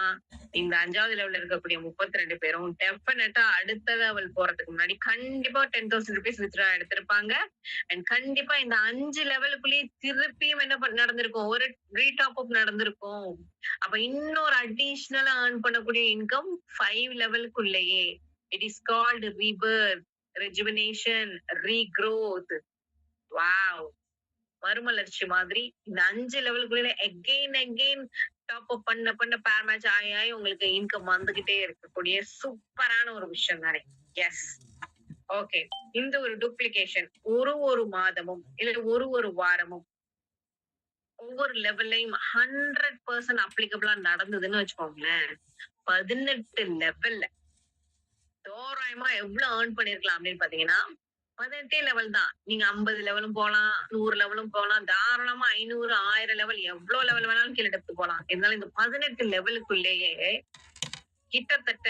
இந்த 5வது லெவல்ல இருக்கக்கூடிய 32 பேரும் டெஃபினட்டா அடுத்த லெவல் போறதுக்கு முன்னாடி கண்டிப்பா ₹10,000 வித்ட்ரா எடுத்திருப்பாங்க. அண்ட் கண்டிப்பா இந்த 5 லெவலுக்குள்ளேயே திருப்பியும் என்ன நடந்திருக்கும், ஒரு ரீடாப் அப் நடந்திருக்கும். அப்ப இன்னொரு அடிஷனலா ஏர்ன் பண்ணக்கூடிய இன்கம் 5 லெவலுக்குள்ளேயே. It is called rebirth, rejuvenation, regrowth. Wow! மறுமலர்ச்சி மாதிரி இந்த 5 லெவலுக்குள்ள அகைன் டாப் அப் பண்ண பேர் மேட்ச் ஆகி உங்களுக்கு இன்கம் வந்துகிட்டே இருக்கக்கூடிய சூப்பரான ஒரு விஷயம் தானே. எஸ். ஓகே. இந்த ஒரு டூப்ளிகேஷன் ஒரு மாதமும் இல்ல ஒரு வாரமும் ஒவ்வொரு லெவல்லையும் 100% அப்ளிகபிளா நடந்ததுன்னு வச்சுக்கோங்களேன். 18 லெவல்ல தோராயமா எவ்வளவு ஏர்ன் பண்ணிருக்கலாம் அப்படின்னு பாத்தீங்கன்னா 18 லெவல் தான். நீங்க 50 லெவலும் போலாம், 100 லெவலும் போலாம், தாராளமா 500, 1000 லெவல் எவ்வளவு லெவல் வேணாலும் கீழே எடுத்து போலாம். இருந்தாலும் இந்த 18 லெவலுக்குள்ளேயே கிட்டத்தட்ட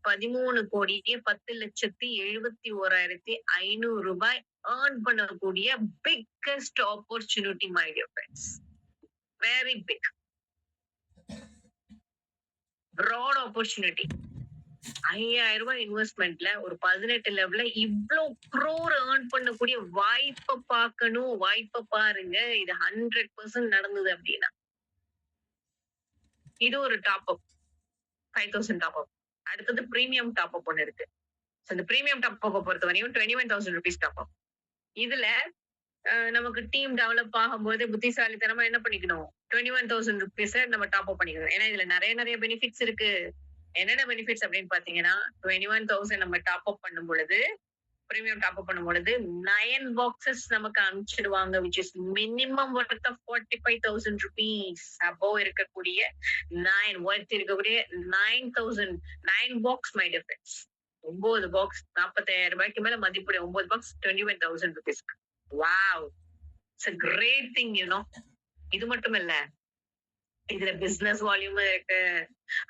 13,10,71,500 ஏர்ன் பண்ணக்கூடிய biggest opportunity my dear friends. Very big. Broad opportunity. ₹5000 இன்வெஸ்ட்மெண்ட்ல ஒரு 18 லெவல்ல இவ்ளோ க்ரோர் ஏர்ன் பண்ணக்கூடிய வாய்ப்பை பாருங்க. இது 100% நடந்தது அப்படின்னா. இது ஒரு டாப் அப். 5,000 top up. அடுத்தது பிரீமியம் டாப் அப் ஒண்ணு இருக்கு. இந்த பிரீமியம் டாப் அப் பொறுத்தவரையும் ₹21,000 டாப் அப். இதுல நமக்கு டீம் டெவலப் ஆகும்போது புத்திசாலித்தனமா என்ன பண்ணிக்கணும், ₹21,000 நம்ம டாப் அப் பண்ணிக்கணும். ஏன்னா இதுல நிறைய பெனிஃபிட்ஸ் இருக்கு. என்னென்ன பெனிஃபிட்ஸ் அப்படின்னு பாத்தீங்கன்னா 21,000 நம்ம டாப் அப் பண்ணும் பொழுது, பிரீமியம் டாப் அப் பண்ணும் பொழுது 9 பாக்ஸஸ் நமக்கு அனுப்பிச்சிடுவாங்க, which is minimum worth of ₹45,000. Above இருக்கக்கூடிய 9 பாக்ஸ் மை டிஃபரன்ஸ். 9 பாக்ஸ் ₹45,000 மேல மதிப்புடைய 9 box ₹21,000. Wow! It's a great thing, you know. இது மட்டும் இல்ல, இதுல பிசினஸ் வால்யூம் இருக்கு.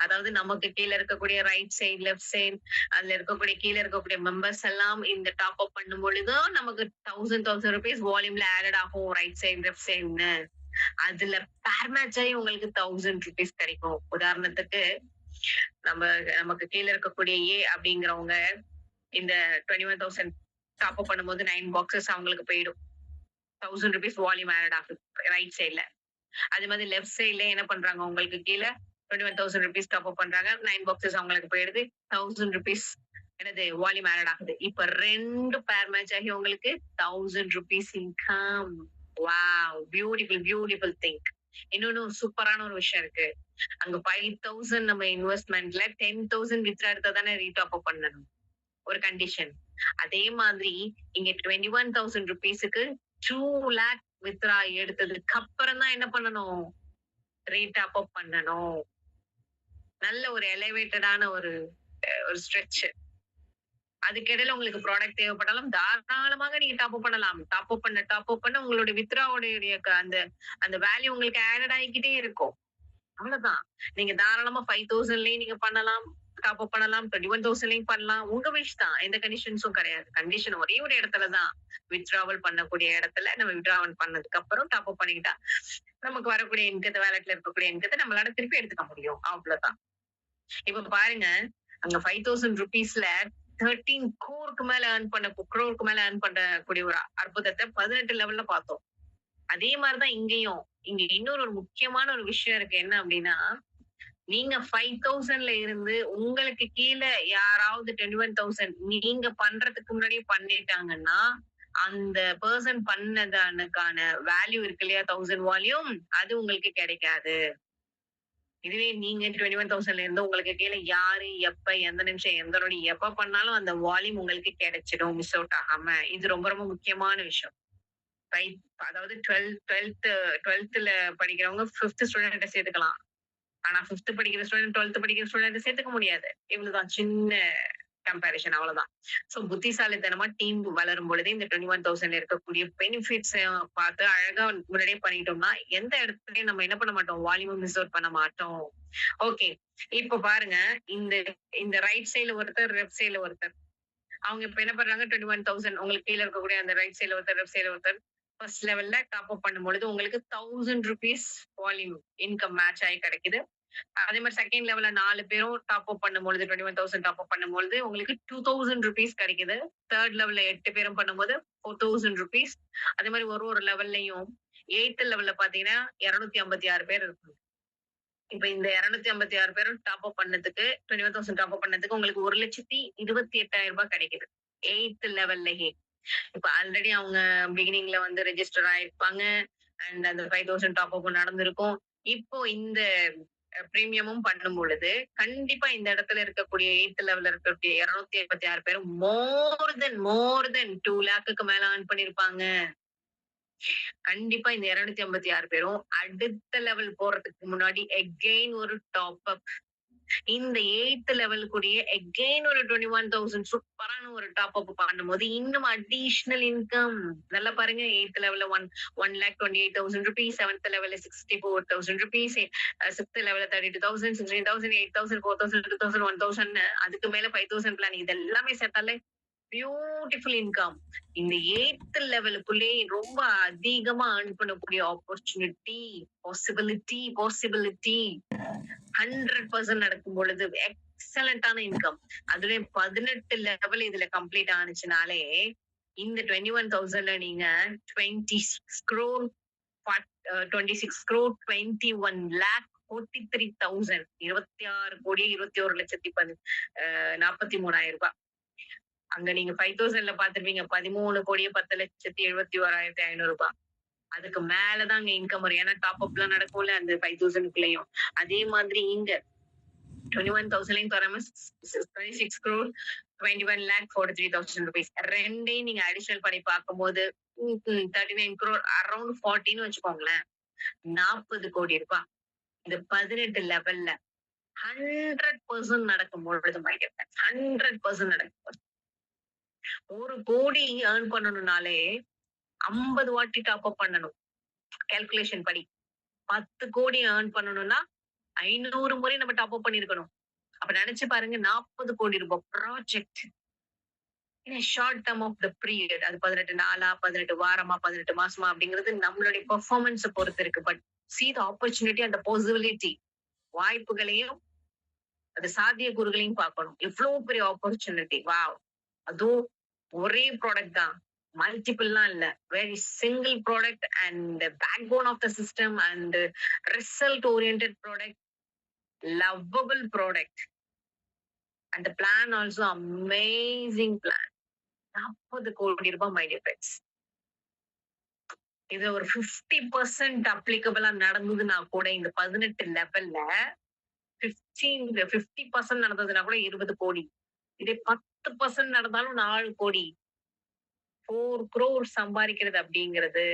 அதாவது நமக்கு கீழே இருக்கக்கூடிய ரைட் சைடு, லெஃப்ட் சைடு, அதுல இருக்கக்கூடிய கீழே இருக்கக்கூடிய மெம்பர்ஸ் எல்லாம் இந்த டாப் அப் பண்ணும் பொழுதும் நமக்கு ₹1,000 வால்யூம்ல ஆடட் ஆகும், ரைட் சைடு லெஃப்ட் சைடுன்னு. அதுல பேர் மேட்ச் ஆகி உங்களுக்கு ₹1,000 கிடைக்கும். உதாரணத்துக்கு நமக்கு கீழே இருக்கக்கூடிய ஏ அப்படிங்கிறவங்க இந்த 21,000 டாப் அப் பண்ணும்போது 9 பாக்ஸஸ் அவங்களுக்கு போயிடும். ₹1,000 வால்யூம் ஆடட் ஆகுது ரைட் சைடுல. அதே மாதிரி லெஃப்ட் சைடுல என்ன பண்றாங்க, உங்களுக்கு கீழே ₹21,000 டாப் அப் பண்றாங்க, 9 பாக்ஸஸ் அவங்களுக்கு போயிடுது, ₹1,000 என்னது வால்யூம் ஆட் ஆகுது. இப்ப 2 பேர் மேட்ச் ஆகி உங்களுக்கு ₹1,000 இன்கம். வாவ்! Beautiful thing. இன்னொன்னு சூப்பரான ஒரு விஷயம் இருக்கு. அங்க 5,000 நம்ம இன்வெஸ்ட்மெண்ட்ல 10,000 வித்ரா எடுத்தா தானே ரீடாப் அப் பண்ணணும், ஒரு கண்டிஷன். அதே மாதிரி இங்க ₹21,000க்கு 2 lakh வித்ரா எடுத்ததுக்கு அப்புறம் தான் என்ன பண்ணணும், ரீடாப் அப் பண்ணணும். நல்ல ஒரு எலிவேட்டடான ஒரு ஸ்ட்ரெச். அதுக்கிடையில உங்களுக்கு ப்ராடக்ட் தேவைப்பட்டாலும் தாராளமாக நீங்க டாப் அப் பண்ணலாம். டாப் அப் பண்ண உங்களுடைய வித்ட்ராவுடைய அந்த அந்த வேல்யூ உங்களுக்கு ஆடட் ஆயிக்கிட்டே இருக்கும். அவ்வளவுதான். நீங்க தாராளமா 5000லயும் நீங்க பண்ணலாம். டாப் அப் பண்ணலாம். 21,000லயும் பண்ணலாம். உங்க விஷ் தான். எந்த கண்டிஷன்ஸும் கிடையாது. கண்டிஷன் ஒரே ஒரு இடத்துல தான். வித்ட்ராவல் பண்ணக்கூடிய இடத்துல நம்ம வித்ட்ராவல் பண்ணதுக்கு அப்புறம் டாப் அப் பண்ணிக்கிட்டா, நமக்கு வரக்கூடிய இன்கத்த வாலெட்ல இருக்கக்கூடிய இன்கத்த நம்மளால திருப்பி எடுத்துக்க முடியும். அவ்வளவுதான். இப்ப பாருங்க, அங்க ₹5,000ல 13 கோருக்கு மேல குரோருக்கு மேல ஏர்ன் பண்ணக்கூடிய ஒரு அற்புதத்த 18 லெவல்ல பார்த்தோம். அதே மாரிதான் இங்கேயும். இங்க இன்னொரு ஒரு முக்கியமான ஒரு விஷயம் இருக்கு. என்ன அப்டின்னா, நீங்க 5,000ல இருந்து உங்களுக்கு கீழ யாராவது 21,000 நீங்க பண்றதுக்கு முன்னாடியே பண்ணிட்டாங்கன்னா, அந்த பெர்சன் பண்ணதனுக்கான வேல்யூ இருக்கு இல்லையா? 1000 வால்யூம் அது உங்களுக்கு கிடைக்காது. இதுவே நீங்க 21,000ல இருந்து உங்களுக்கு கீழ யாரு, எப்ப, எந்த நிமிஷம், எந்த நொடி, எப்ப பண்ணாலும் அந்த வால்யூம் உங்களுக்கு கிடைச்சிடும். மிஸ் அவுட் ஆகாம. இது ரொம்ப ரொம்ப முக்கியமான விஷயம். ரைட். அதாவது 12th படிக்கிறவங்க 5த் ஸ்டூடண்ட்ட சேர்த்துக்கலாம். ஆனா 5த் படிக்கிற ஸ்டூடண்ட் 12த் படிக்கிற ஸ்டூடண்ட் சேர்த்துக்க முடியாது. இவ்வளவுதான் சின்ன கம்பேரிசன் அவ்வளவுதான். சோ புத்திசாலித்தனமா டீம் வளரும் பொழுதே இந்த 21,000 இருக்கக்கூடிய பெனிஃபிட்ஸ் பார்த்து அழகா முன்னாடியே பண்ணிட்டோம்னா, எந்த இடத்துலயும் நம்ம என்ன பண்ண மாட்டோம்? வால்யூம் மிஸ் அவுட் பண்ண மாட்டோம். ஓகே. இப்ப பாருங்க, இந்த இந்த ரைட் சைடுல ஒருத்தர், லெஃப்ட் சைடுல ஒருத்தர். அவங்க இப்ப என்ன பண்றாங்க? 21,000 உங்களுக்கு கீழ இருக்கக்கூடிய அந்த ரைட் சைடுல ஒருத்தர், லெஃப்ட் சைடுல ஒருத்தர். ஃபர்ஸ்ட் லெவல்ல டாப் அப் பண்ணும்பொழுது உங்களுக்கு ₹1,000 வால்யூம் இன்கம் மேட்ச் ஆயி கிடைக்குது. அதே மாரி செகண்ட் லெவல்ல 4 பேரும் டாப் அப் பண்ணும்பொழுது 21,000 டாப் அப் பண்ணும்பொழுது உங்களுக்கு ₹2,000 கிடைக்குது. தேர்ட் லெவல்ல 8 பேரும் பண்ணும்போது ₹4,000. அதே மாரி ஒரு ஒரு லெவல்லயும் 8த் லெவல்ல பார்த்தீங்கன்னா 256 பேர் இருப்பாங்க. இப்ப இந்த 256 பேரும் டாப் அப் பண்ணதுக்கு 21,000 டாப் அப் பண்ணதுக்கு உங்களுக்கு ₹1,28,000 கிடைக்குது. 8த் லெவல்லயே. இப்ப ஆல்ரெடி அவங்க பிகினிங்ல வந்து ரெஜிஸ்டர் ஆயிருப்பாங்க. அண்ட் அந்த 5,000 டாப் அப் நடந்திருக்கும். இப்போ இந்த பிரீமியமும் பண்ணும் பொழுது, கண்டிப்பா இந்த இடத்துல இருக்கக்கூடிய 8த் லெவல்ல இருக்கக்கூடிய 256 பேரும் மோர் தென் 2 லேக்குக்கு மேல ஏர்ன் பண்ணியிருப்பாங்க. கண்டிப்பா இந்த 256 பேரும் அடுத்த லெவல் போறதுக்கு முன்னாடி எகெயின் ஒரு டாப் அப். இந்த 8த் லெவல் கூடயே எகெயின் ஒரு 21,000 சூப்பரான ஒரு டாப் அப் பண்ணும்போது இன்னும் அடிஷனல் இன்கம். நல்லா பாருங்க 8த் லெவல்ல 1,28,000 rupees, 7th லெவல்ல 64,000 rupees, 6th லெவல்ல 32,000, 16,000, 8,000, 4,000, 2,000, 1,000 அதுக்கு மேல 5,000 பிளான் இது எல்லாமே சேர்த்தாலே பியூட்டிஃபுல் இன்கம். இந்த 8த் லெவலுக்குள்ளே ரொம்ப அதிகமா ஏர்ன் பண்ணக்கூடிய ஆப்பர்ச்சுனிட்டி, பாசிபிலிட்டி 100% நடக்கும் பொழுது எக்ஸலண்டான இன்கம். அதுவே 18 லெவல் இதுல கம்ப்ளீட் ஆனிச்சுனாலே, இந்த 21,000ல நீங்க 26 crore 26 crore 21 lakh 43,000 26 கோடியே 21,43,000 அங்க நீங்க 5,000ல பார்த்திருப்பீங்க 13 கோடியே 10,71,500 அதுக்கு மேலதான் அங்க இன்கம் வரும். ஏன்னா டாப் அப்லாம் நடக்கும்ல அந்த 5,000க்குள்ளயும். அதே மாதிரி இங்க 21,000லையும் தராம 26 crore 21 lakh 43,000 rupees. ரெண்டையும் நீங்க அடிஷனல் பண்ணி பார்க்கும்போது 39 crore அரௌண்ட் 40ன்னு வச்சுக்கோங்களேன். 40 கோடி ரூபாய். இந்த 18 லெவல்ல 100% நடக்கும் பொழுது 100% நடக்கும். 1 கோடி ஏர்ன் பண்ணணும்னாலே 50 வாட்டி டாப் அப் பண்ணணும். கால்குலேஷன் படி. 10 கோடி ஏர்ன் பண்ணணும்னா 500 முறை நம்ம டாப் அப் பண்ணியிருக்கணும். அப்ப நினைச்சு பாருங்க 40 கோடி ரூபாய் project. In short term of the period. அது 18 நாளா, 18 வாரமா, 18 மாசமா அப்படிங்கிறது நம்மளுடைய பெர்ஃபார்மன்ஸ பொறுத்து இருக்கு. But see the opportunity and the possibility. வாய்ப்புகளையும் அது சாத்தியக்கூறுகளையும் பார்க்கணும். எவ்வளவு பெரிய ஆப்பர்ச்சுனிட்டி. வாவ்! அதுவும் ஒரே ப்ராடக்ட் தான். மல்டிபிள்லாம் இல்ல. Very single product and backbone of the system and result oriented product, lovable product. And plan also amazing plan. 40 crore ரூபாய் மை டியர் ஃப்ரெண்ட்ஸ். இது ஒரு 50% அப்ளிகபிளா நடந்ததுன்னா கூட இந்த 18 லெவல்ல 50% நடந்ததுன்னா கூட 20 கோடி. இதே 10% நடந்தாலும் 4 கோடி. 4 crore சம்பாதிக்கிறது அப்படிங்கிறது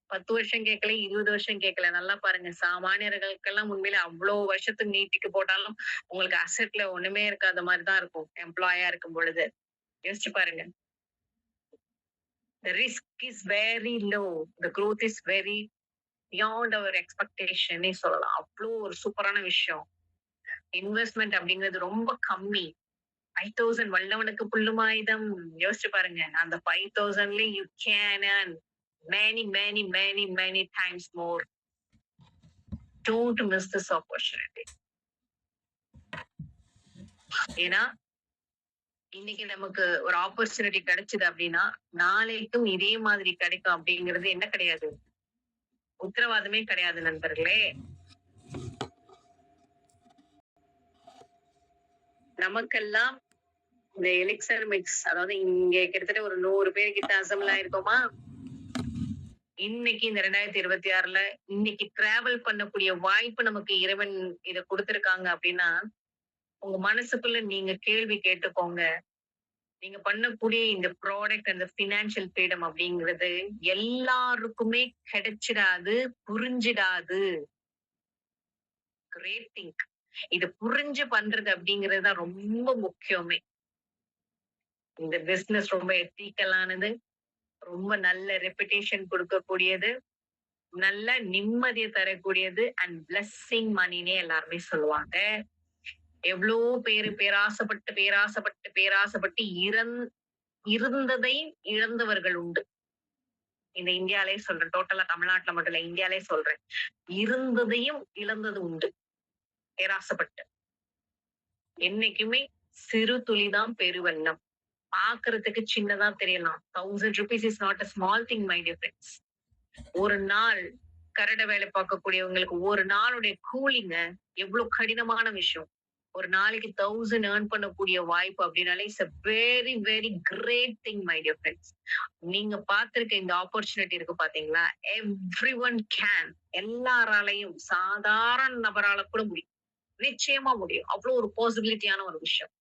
10 வருஷம் கேட்கல, 20 வருஷம் கேட்கல. நல்லா பாருங்க. சாமானியர்களுக்கெல்லாம் உண்மையில அவ்வளவு வருஷத்துக்கு நீட்டிக்கு போட்டாலும் உங்களுக்கு அசெட்ல ஒண்ணுமே இருக்காத மாதிரி தான் இருக்கும். எம்ப்ளாயா இருக்கும் பொழுது. யோசிச்சு பாருங்க. The risk is very low. The growth is very beyond our expectation னே சொல்லலாம். அவ்ளோ ஒரு சூப்பரான விஷயம். இன்வெஸ்ட்மென்ட் அப்படிங்கிறது ரொம்ப கம்மி. 5,000 வல்லவனுக்கு புல்லுமாயுதம். யோசிச்சு பாருங்க. அந்த 5,000ல you can earn many, many, many, many times more. Don't miss this opportunity. ஏன்னா இன்னைக்கு நமக்கு ஒரு ஆப்பர்ச்சுனிட்டி கிடைச்சது அப்படின்னா நாளைக்கும் இதே மாதிரி கிடைக்கும் அப்படிங்கிறது என்ன கிடையாது, உத்தரவாதமே கிடையாது நண்பர்களே. நமக்கெல்லாம் இந்த எலிக்சர் மிக்ஸ், அதாவது இங்க கிட்டத்தட்ட ஒரு 100 பேர் கிட்ட அசம்பிள் ஆயிருக்கோமா. இன்னைக்கு இந்த 2026ல இன்னைக்கு டிராவல் பண்ணக்கூடிய வாய்ப்பு நமக்கு இறைவன் இத கொடுத்திருக்காங்க அப்படின்னா, உங்க மனசுக்குள்ள நீங்க கேள்வி கேட்டுக்கோங்க. நீங்க பண்ணக்கூடிய இந்த ப்ராடக்ட் அந்த பினான்சியல் ஃப்ரீடம் அப்படிங்கிறது எல்லாருக்குமே கிடைச்சிடாது, புரிஞ்சிடாது. Great think. இது புரிஞ்சு பண்றது அப்படிங்கிறது தான் ரொம்ப முக்கியமே. இந்த பிசினஸ் ரொம்ப எத்திக்கலானது, ரொம்ப நல்ல ரெப்புடேஷன் கொடுக்கக்கூடியது, நல்ல நிம்மதியை தரக்கூடியது அண்ட் பிளஸ்ஸிங் மணினே எல்லாருமே சொல்லுவாங்க. எவ்வளோ பேரு பேராசைப்பட்டு பேராசைப்பட்டு பேராசைப்பட்டு இருந்ததை இழந்தவர்கள் உண்டு. இந்த இந்தியாலே சொல்றேன், டோட்டலா தமிழ்நாட்டுல மட்டும் இல்ல, இந்தியாலே சொல்றேன். இருந்ததையும் இழந்தது உண்டு பேராசைப்பட்டு. என்னைக்குமே சிறு துளிதான் பெருவெள்ளம். பாக்குறதுக்கு சின்னதா தெரியலாம். 1000 rupees is not a small thing my dear friends. ஒரு நாள் கரட வேலை பார்க்கக்கூடியவங்களுக்கு ஒரு நாளுடைய கூலிங்க எவ்வளவு கடினமான விஷயம். ஒரு நாளைக்கு 1000 ஏர்ன் பண்ணக்கூடிய வாய்ப்பு அப்படின்னாலே it's a very very great thing my dear friends. நீங்க பார்த்திருக்க இந்த ஆப்பர்ச்சுனிட்டி இருக்கு பாத்தீங்களா, everyone can. எல்லாராலையும், சாதாரண நபரால கூட முடியும், நிச்சயமா முடியும். அவ்வளவு ஒரு பாசிபிலிட்டியான ஒரு விஷயம்.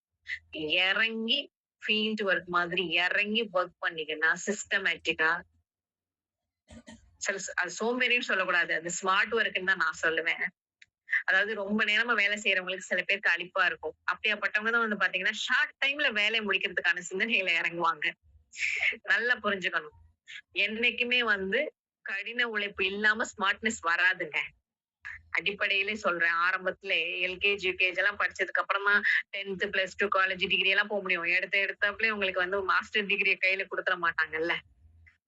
இறங்கி ஃபீல்ட் ஒர்க் மாதிரி இறங்கி ஒர்க் பண்ணீங்கன்னா சிஸ்டமேட்டிக்கா, அது சோம்பேறின்னு சொல்லக்கூடாது, அது ஸ்மார்ட் ஒர்க்ன்னு தான் நான் சொல்லுவேன். அதாவது ரொம்ப நேரமா வேலை செய்யறவங்களுக்கு சில பேருக்கு அலுப்பா இருக்கும். அப்படியாப்பட்டவங்க தான் வந்து பாத்தீங்கன்னா ஷார்ட் டைம்ல வேலையை முடிக்கிறதுக்கான சிந்தனையில இறங்குவாங்க. நல்லா புரிஞ்சுக்கணும். என்னைக்குமே வந்து கடின உழைப்பு இல்லாம ஸ்மார்ட்னஸ் வராதுங்க. அடிப்படையிலே சொல்றேன். ஆரம்பத்துல எல்கேஜி யூகேஜி எல்லாம் படிச்சதுக்கு அப்புறமா 10th +2 காலேஜ் டிகிரி எல்லாம் போக முடியும். எடுத்தாப்புல உங்களுக்கு வந்து மாஸ்டர் டிகிரியை கையில கொடுத்துட மாட்டாங்கல்ல.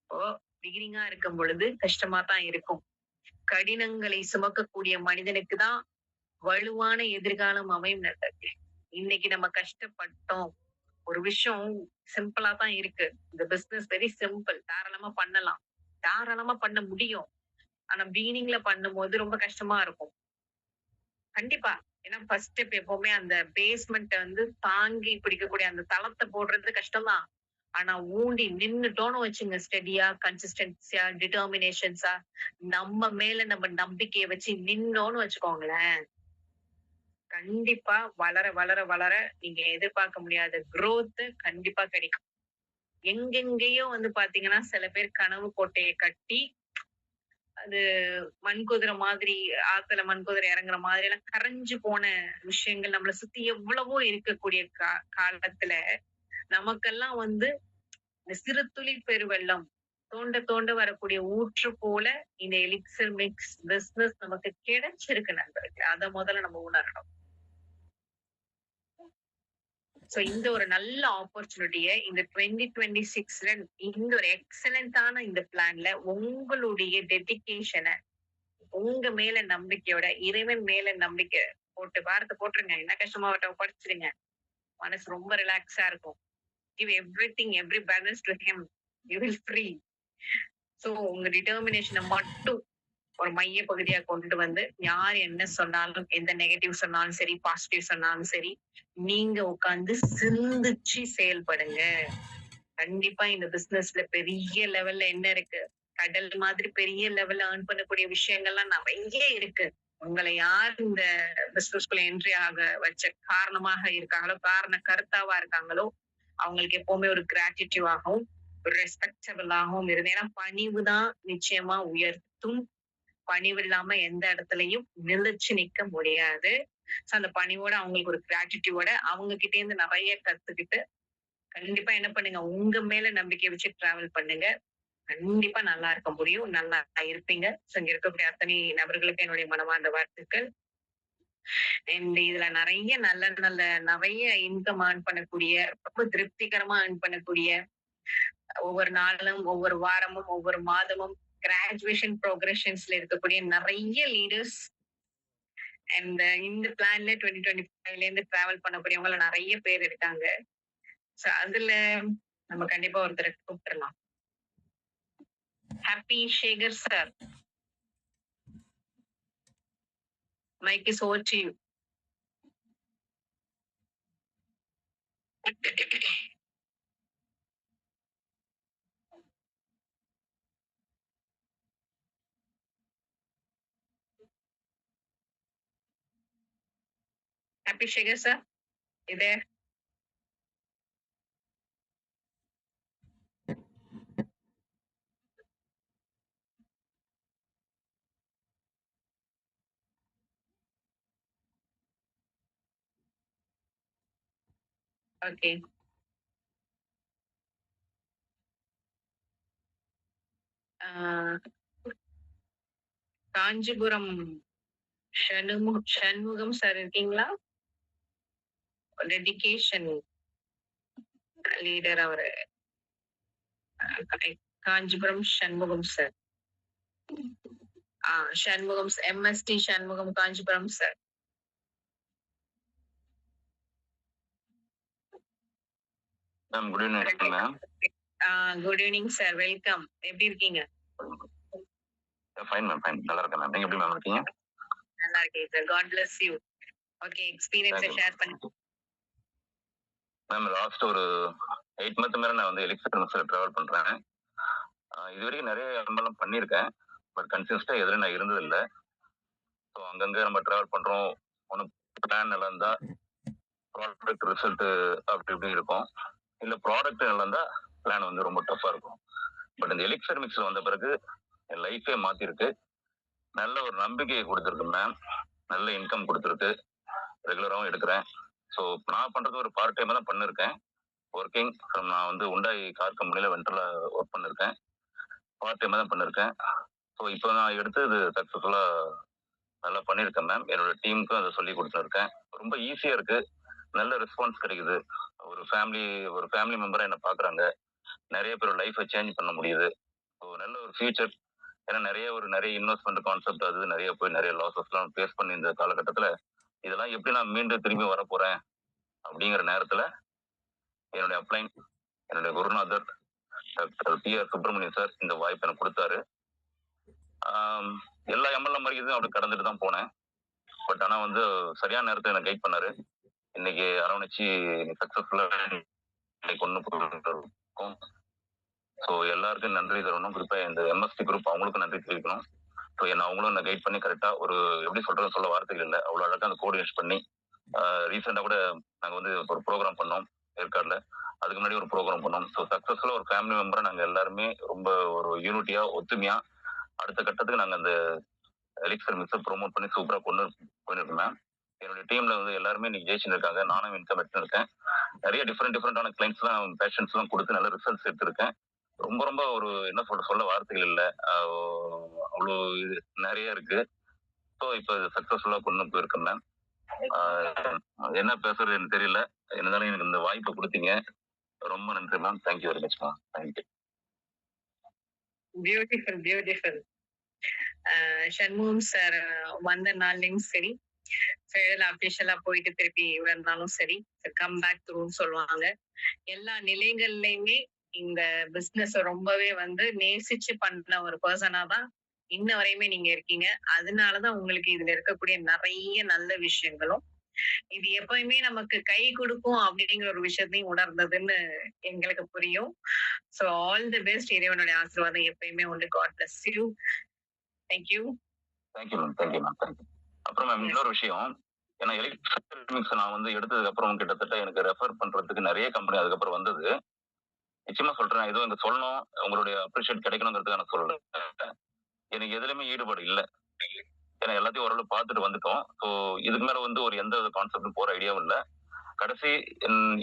இப்போ பிகினிங்கா இருக்கும் பொழுது கஷ்டமா தான் இருக்கும். கடினங்களை சுமக்கக்கூடிய மனிதனுக்கு தான் வலுவான எதிர்காலம் அமையும் நண்பர்களே. இன்னைக்கு நம்ம கஷ்டப்பட்டோம். ஒரு விஷயம் சிம்பிளா தான் இருக்கு. இந்த பிசினஸ் வெரி சிம்பிள். தாராளமா பண்ணலாம். தாராளமா பண்ண முடியும். ஆனா பிகினிங்ல பண்ணும்போது ரொம்ப கஷ்டமா இருக்கும். கண்டிப்பா. ஏன்னா ஃபர்ஸ்ட் ஸ்டெப் எப்பவுமே அந்த பேஸ்மெண்ட் வந்து தாங்கி பிடிக்கக்கூடிய அந்த தளத்தை போடுறது கஷ்டம்தான். ஆனா ஊண்டி நின்னுட்டோம்னு வச்சுங்க, ஸ்டெடியா, கன்சிஸ்டன்சியா, டிட்டர்மினேஷன்ஸா நம்ம மேல நம்ம நம்பிக்கையை வச்சு நின்னோன்னு வச்சுக்கோங்களேன், கண்டிப்பா வளர வளர வளர நீங்க எதிர்பார்க்க முடியாத growth கண்டிப்பா கிடைக்கும். எங்கெங்கேயோ வந்து பாத்தீங்கன்னா சில பேர் கனவு கோட்டையை கட்டி அது மண்குதிரை மாதிரி, ஆத்துல மண்குதிரை இறங்குற மாதிரி எல்லாம் கரைஞ்சு போன விஷயங்கள் நம்மளை சுத்தி எவ்வளவோ இருக்கக்கூடிய காலத்துல நமக்கெல்லாம் வந்து இந்த சிறு துளி பெருவெள்ளம், தோண்ட தோண்ட வரக்கூடிய ஊற்று போல இந்த எலிக்சர் மிக்ஸ் பிசினஸ் நமக்கு கிடைச்சிருக்கு நண்பர்களே. அத முதல்ல நம்ம உணரணும். சோ இந்த ஒரு நல்ல ஆப்பர்ச்சுனிட்டிய இந்த 2026ல இந்த ஒரு எக்ஸலண்டான இந்த பிளான்ல உங்களுடைய டெடிகேஷனை, உங்க மேல நம்பிக்கையோட, இறைவன் மேல நம்பிக்கை போட்டு வார்த்தை போட்டுருங்க. என்ன கஷ்டமாவட்டும் படிச்சிருங்க. மனசு ரொம்ப ரிலாக்ஸா இருக்கும். Give everything, every balance to him, you will free. So உங்க டிட்டர்மினேஷனை மட்டும் ஒரு மைய பகுதியா கொண்டு வந்து, யார் என்ன சொன்னாலும், எந்த நெகட்டிவ் சொன்னாலும் சரி, பாசிட்டிவ் சொன்னாலும் சரி, நீங்க உட்கார்ந்து சிந்திச்சு செயல்படுங்க. கண்டிப்பா இந்த பிசினஸ்ல பெரிய லெவல்ல என்ன இருக்கு, கடல் மாதிரி பெரிய லெவல்ல ஏர்ன் பண்ணக்கூடிய விஷயங்கள்லாம் நிறைய இருக்கு. உங்களை யார் இந்த பிசினஸ்குள்ள என்ட்ரி ஆக வச்ச காரணமாக இருக்காங்களோ, காரண கருத்தாவா இருக்காங்களோ, அவங்களுக்கு எப்பவுமே ஒரு கிராட்டிடியூடாகவும் ஒரு ரெஸ்பெக்டபிளாகவும் இருந்து. ஏன்னா பணிவு தான் நிச்சயமா உயர்த்தும். பணிவு இல்லாம எந்த இடத்துலயும் நிலைச்சு நிக்க முடியாது. சோ அந்த பணிவோட அவங்களுக்கு ஒரு கிராட்டிடியூட அவங்க கிட்ட இருந்து நிறைய கத்துக்கிட்டு கண்டிப்பா என்ன பண்ணுங்க, உங்க மேல நம்பிக்கை வச்சு டிராவல் பண்ணுங்க. கண்டிப்பா நல்லா இருக்க முடியும். நல்லா இருப்பீங்க. ஸோ இங்க இருக்கக்கூடிய அத்தனை நபர்களுக்கு என்னுடைய மனமார்ந்த வாழ்த்துக்கள். அண்ட் இதுல நெறைய இன்கம் ஏர்ன் பண்ணக்கூடிய, ரொம்ப திருப்திகரமா ஏர்ன் பண்ணக்கூடிய, ஒவ்வொரு நாளும், ஒவ்வொரு வாரமும், ஒவ்வொரு மாதமும் கிராஜுவேஷன் புரோகிரஷன்ஸ்ல இருக்கக்கூடிய நெறைய லீடர்ஸ் அண்ட் இந்த பிளான்ல 2025ல இருந்து டிராவல் பண்ணக்கூடியவங்க நெறைய பேர் இருக்காங்க. ஸோ அதுல நம்ம கண்டிப்பா ஒருத்தர கூப்ட்டுறலாம். Happy Sekar sir. Mike is over to you. Happy Shaker sir, you there? Okay. Kanchipuram Shanmugam sir இருக்கீங்களா? டெடிகேஷன் லீடர் அவரு. Kanchipuram Shanmugam sir. Shanmugam MST Shanmugam Kanchipuram sir.
Ma'am good evening ma'am.
Good evening sir, welcome. எப்படி இருக்கீங்க?
Fine ma'am, fine. நல்லா இருக்கேன் மேம். நீங்க எப்படி ma'am இருக்கீங்க?
நல்லா இருக்கேன் sir. God bless you. Okay, எக்ஸ்பீரியன்ஸை ஷேர் பண்ணுங்க.
மேம் லாஸ்ட் ஒரு 8 மந்த் மேல நான் வந்து எலிக்சர் மிக்ஸ்ல டிராவல் பண்றேன். இது வரைக்கும் நிறைய அனுபவம் பண்ணியிருக்கேன். பட் கன்சிஸ்டா எதுவும் நான் இருந்தது இல்லை. ஸோ அங்கங்க நம்ம டிராவல் பண்றோம். ஒன்று பிளான் நல்லா இருந்தா ப்ராடக்ட் ரிசல்ட் அப்படி இப்படி இருக்கும். இல்ல ப்ராடக்ட் நல்லா இருந்தா பிளான் வந்து ரொம்ப டஃபா இருக்கும். பட் இந்த எலிக்சர் மிக்ஸ்ல வந்த பிறகு என் லைஃபே மாத்திருக்கு. நல்ல ஒரு நம்பிக்கையை கொடுத்துருக்கு மேம். நல்ல இன்கம் கொடுத்துருக்கு. ரெகுலராகவும் எடுக்கிறேன். ஸோ நான் பண்றது ஒரு பார்ட் டைமா தான் பண்ணிருக்கேன். ஒர்க்கிங் ஃப்ரம் நான் வந்து உண்டாய் கார் கம்பெனில வெண்டர்ல ஒர்க் பண்ணிருக்கேன். பார்ட் டைமா தான் பண்ணிருக்கேன். ஸோ இப்போ நான் எடுத்து இது சக்சஸ்ஃபுல்லா நல்லா பண்ணியிருக்கேன் மேம். என்னோட டீமுக்கும் அதை சொல்லி கொடுத்துருக்கேன். ரொம்ப ஈஸியா இருக்கு. நல்ல ரெஸ்பான்ஸ் கிடைக்குது. ஒரு ஃபேமிலி மெம்பரா என்ன பாக்குறாங்க. நிறைய பேர் லைஃபை சேஞ்ச் பண்ண முடியுது. ஸோ நல்ல ஒரு ஃபியூச்சர். ஏன்னா நிறைய இன்வெஸ்ட்மெண்ட் கான்செப்ட் அது நிறைய போய் நிறைய லாசஸ் எல்லாம் ஃபேஸ் பண்ணி இந்த காலகட்டத்துல இதெல்லாம் எப்படி நான் மீண்டும் திரும்பி வர போறேன் அப்படிங்கிற நேரத்துல என்னுடைய அப்ளைன் என்னுடைய குருநாதர் டாக்டர் பி.ஆர். சுப்பிரமணியம் சார் இந்த வாய்ப்பு எனக்கு கொடுத்தாரு. எல்லா எம்எல்ஏ மாதிரி அப்படி கடந்துட்டு தான் போனேன். பட் ஆனா வந்து சரியான நேரத்தை எனக்கு கைட் பண்ணாரு. இன்னைக்கு அரவணைச்சு சக்சஸ்ஃபுல்லா கொண்டு. ஸோ எல்லாருக்கும் நன்றி தரணும். குறிப்பா இந்த எம்எஸ்டி குரூப் அவங்களுக்கும் நன்றி தெரிவிக்கணும். ஸோ என்ன அவங்களும் என்ன கைட் பண்ணி கரெக்டா ஒரு எப்படி சொல்றது சொல்ல வார்த்தைகள் இல்லை. அவ்வளவு அழகா அந்த கோஆர்டினேட் பண்ணி ரீசெண்டா கூட நாங்க வந்து ஒரு ப்ரோக்ராம் பண்ணோம் ஏற்காடுல. அதுக்கு முன்னாடி ஒரு ப்ரோக்ராம் பண்ணோம். ஸோ சக்சஸ்ஃபுல்லா ஒரு ஃபேமிலி மெம்பரா நாங்க எல்லாருமே ரொம்ப ஒரு யூனிட்டியா ஒத்துமையா அடுத்த கட்டத்துக்கு நாங்க அந்த எலிக்சர் மிக்ஸை ப்ரொமோட் பண்ணி சூப்பரா கொண்டு போயிருக்கோம். என்னுடைய டீம்ல வந்து எல்லாருமே இன்னைக்கு ஜெயிச்சுட்டு இருக்காங்க. நானும் இன்கம் எடுத்துருக்கேன். நிறைய டிஃப்ரெண்டான கிளைண்ட்ஸ் எல்லாம் பேஷன்ஸ் எல்லாம் கொடுத்து நல்ல ரிசல்ட்ஸ் எடுத்திருக்கேன். ரொம்ப ரொம்ப ஒரு என்ன சொல்ல வார்த்தைகள் இல்லை. அவ்வளோ இது நிறைய இருக்கு. ஸோ இப்போ சக்சஸ்ஃபுல்லா கொண்டு போயிருக்கேன் மேம். என்ன பேசுறது எனக்கு தெரியல. இருந்தாலும் எனக்கு இந்த வாய்ப்பை கொடுத்தீங்க. ரொம்ப நன்றி ma'am. Thank you very much ma'am. Thank you.
Beautiful. Shanmugam sir வந்த நாள்லயும் சரி, அபிஷியலா போயிட்டு திருப்பி இருந்தாலும் சரி, கம் பேக் த்ரூன்னு சொல்லுவாங்க. எல்லா நிலைகள்லயுமே இந்த பிசினஸ் ரொம்பவே வந்து நேசிச்சு பண்ண ஒரு பர்சனா தான் இன்ன வரையுமே நீங்க இருக்கீங்க. அதனாலதான் உங்களுக்கு இதுல இருக்கக்கூடிய நிறைய நல்ல விஷயங்களும் இது எப்பயுமே நமக்கு கை கொடுக்கும் அப்படிங்கிற ஒரு விஷயத்தையும் உணர்ந்ததுன்னு எங்களுக்கு புரியும். So all the best. இறைவனுடைய ஆசீர்வாதம் எப்பயுமே உண்டு. God bless you. Thank you
ma'am. Thank you. அப்புறம் மேம் இன்னொரு விஷயம், ஏன்னா எலக்ட்ரானிக்ஸ் நான் வந்து எடுத்ததுக்கு அப்புறம் கிட்டத்தட்ட எனக்கு ரெஃபர் பண்றதுக்கு நிறைய கம்பெனி அதுக்கப்புறம் வந்தது. நிச்சயமா சொல்றேன், ஏதோ இங்க சொல்லணும் உங்களுடைய அப்ரிஷியேட் கிடைக்கணுங்கிறதுக்கு நான் சொல்லல. எனக்கு எதுலையுமே ஈடுபாடு இல்லை. ஏன்னா எல்லாத்தையும் ஓரளவு பார்த்துட்டு வந்துட்டோம். ஸோ இதுக்கு மேல வந்து ஒரு எந்த கான்செப்டும் போற ஐடியாவும் இல்லை. கடைசி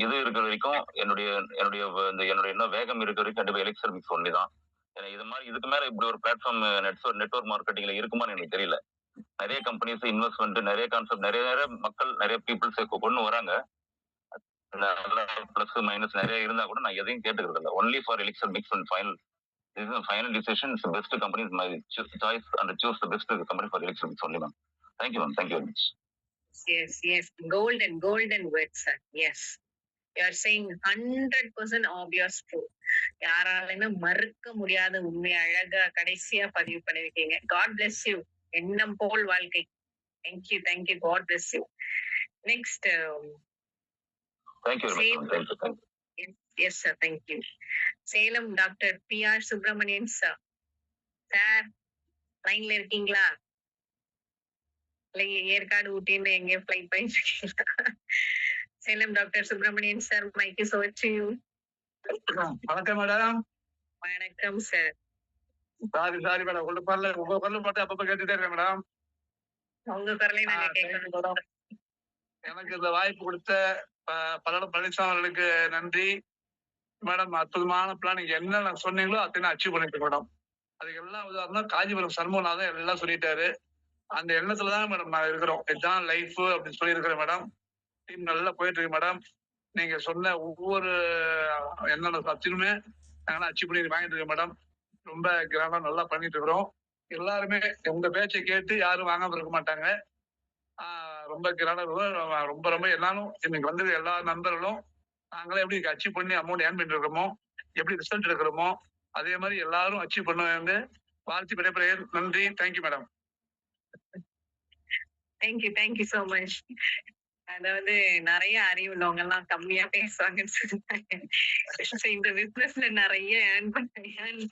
இது இருக்கிற வரைக்கும் என்னுடைய என்னுடைய என்னுடைய இன்னும் வேகம் இருக்கிற வரைக்கும் கண்டிப்பா எலிக்சர் மிக்ஸ் ஒன்லி தான். ஏன்னா இது மாதிரி இதுக்கு மேல இப்படி ஒரு பிளாட்ஃபார்ம் நெட்வொர்க் மார்க்கெட்டிங்ல இருக்குமான்னு எனக்கு தெரியல. நிறைய கம்பெனிஸ் இன்வெஸ்ட்மெண்ட், நிறைய கான்செப்ட், நிறைய நிறைய மக்கள், நிறைய பீப்புள்ஸ் கொண்டு வராங்க. பிளஸ் மைனஸ் நிறைய இருந்தா கூட நான் எதையும் கேட்டுக்கிறது இல்லை. Only for elixir mix and final. This is a final decision. It's the best company. My choice and choose the best company for elixir mix only, ma'am. Thank you, ma'am. Thank you very much.
Yes. Golden words, sir. Yes. You are saying 100% obvious true. யாராலுமே மறுக்க முடியாத உண்மை அழகா கடைசியா பதிவு பண்ணிருக்கீங்க. God bless you. எண்ணம் போல் வாழ்க்கை. Thank you. God bless you. Next.
Thank you very much. Thank you.
Yes, sir. Thank you. Salem doctor PR Subramanian sir. Sir லைன்ல இருக்கீங்களா? இல்ல ஏற்காடு ஊட்டின்னு எங்கேயும் ஃபிளைட் போயிட்டு இருக்கீங்களா? Salem doctor Subramanian sir, mike is over to you.
வணக்கம் மேடம்.
வணக்கம் சார்.
சாரி மேடம், உங்க குரல் மட்டும் அப்பப்ப கேட்டுட்டே இருக்கேன் மேடம்.
உங்க குரலை நாங்க கேட்கணும்.
எனக்கு இந்த வாய்ப்பு கொடுத்த பல்லடம் பழனிசாமி அவர்களுக்கு நன்றி மேடம். அற்புதமான பிளான். நீங்க என்ன சொன்னீங்களோ அத்தனை அச்சீவ் பண்ணிட்டு மேடம். அதுக்கு எல்லாம் உதாரணம் காஞ்சிபுரம் சண்முகநாதன் எல்லாம் சொல்லிட்டாரு. அந்த எண்ணத்துலதான் மேடம் நான் இருக்கிறோம். இதுதான் லைஃப் அப்படின்னு சொல்லியிருக்கிறேன் மேடம். டீம் நல்லா போயிட்டு இருக்கு மேடம். நீங்க சொன்ன ஒவ்வொரு என்னென்ன சத்தியுமே நாங்களாம் அச்சீவ் பண்ணி வாங்கிட்டு இருக்கோம் மேடம். ரொம்ப கிராண்டா நல்லா பண்ணிட்டு இருக்கிறோம். எல்லாருமே உங்க பேச்சை கேட்டு யாரும் வாங்காம இருக்க மாட்டாங்க. ரொம்ப கிராண்டா ரொம்ப எல்லாரும் இன்னைக்கு வந்து எல்லா நண்பர்களும் நாங்களே எப்படி அச்சீவ் பண்ணி அமௌண்ட் ஏர்ன் பண்ணிட்டு இருக்கிறோமோ, எப்படி ரிசல்ட் எடுக்கிறோமோ அதே மாதிரி எல்லாரும் அச்சீவ் பண்ணுவாங்க. வாழ்த்து விடைபெறுகிறேன். நன்றி. Thank you madam.
Thank you so much. அதாவது நிறைய அறிவு உள்ளவங்க எல்லாம் கம்மியா பேசுவாங்கன்னு சொல்லுவாங்க. இந்த பிசினஸ்ல நிறைய ஏர்ன்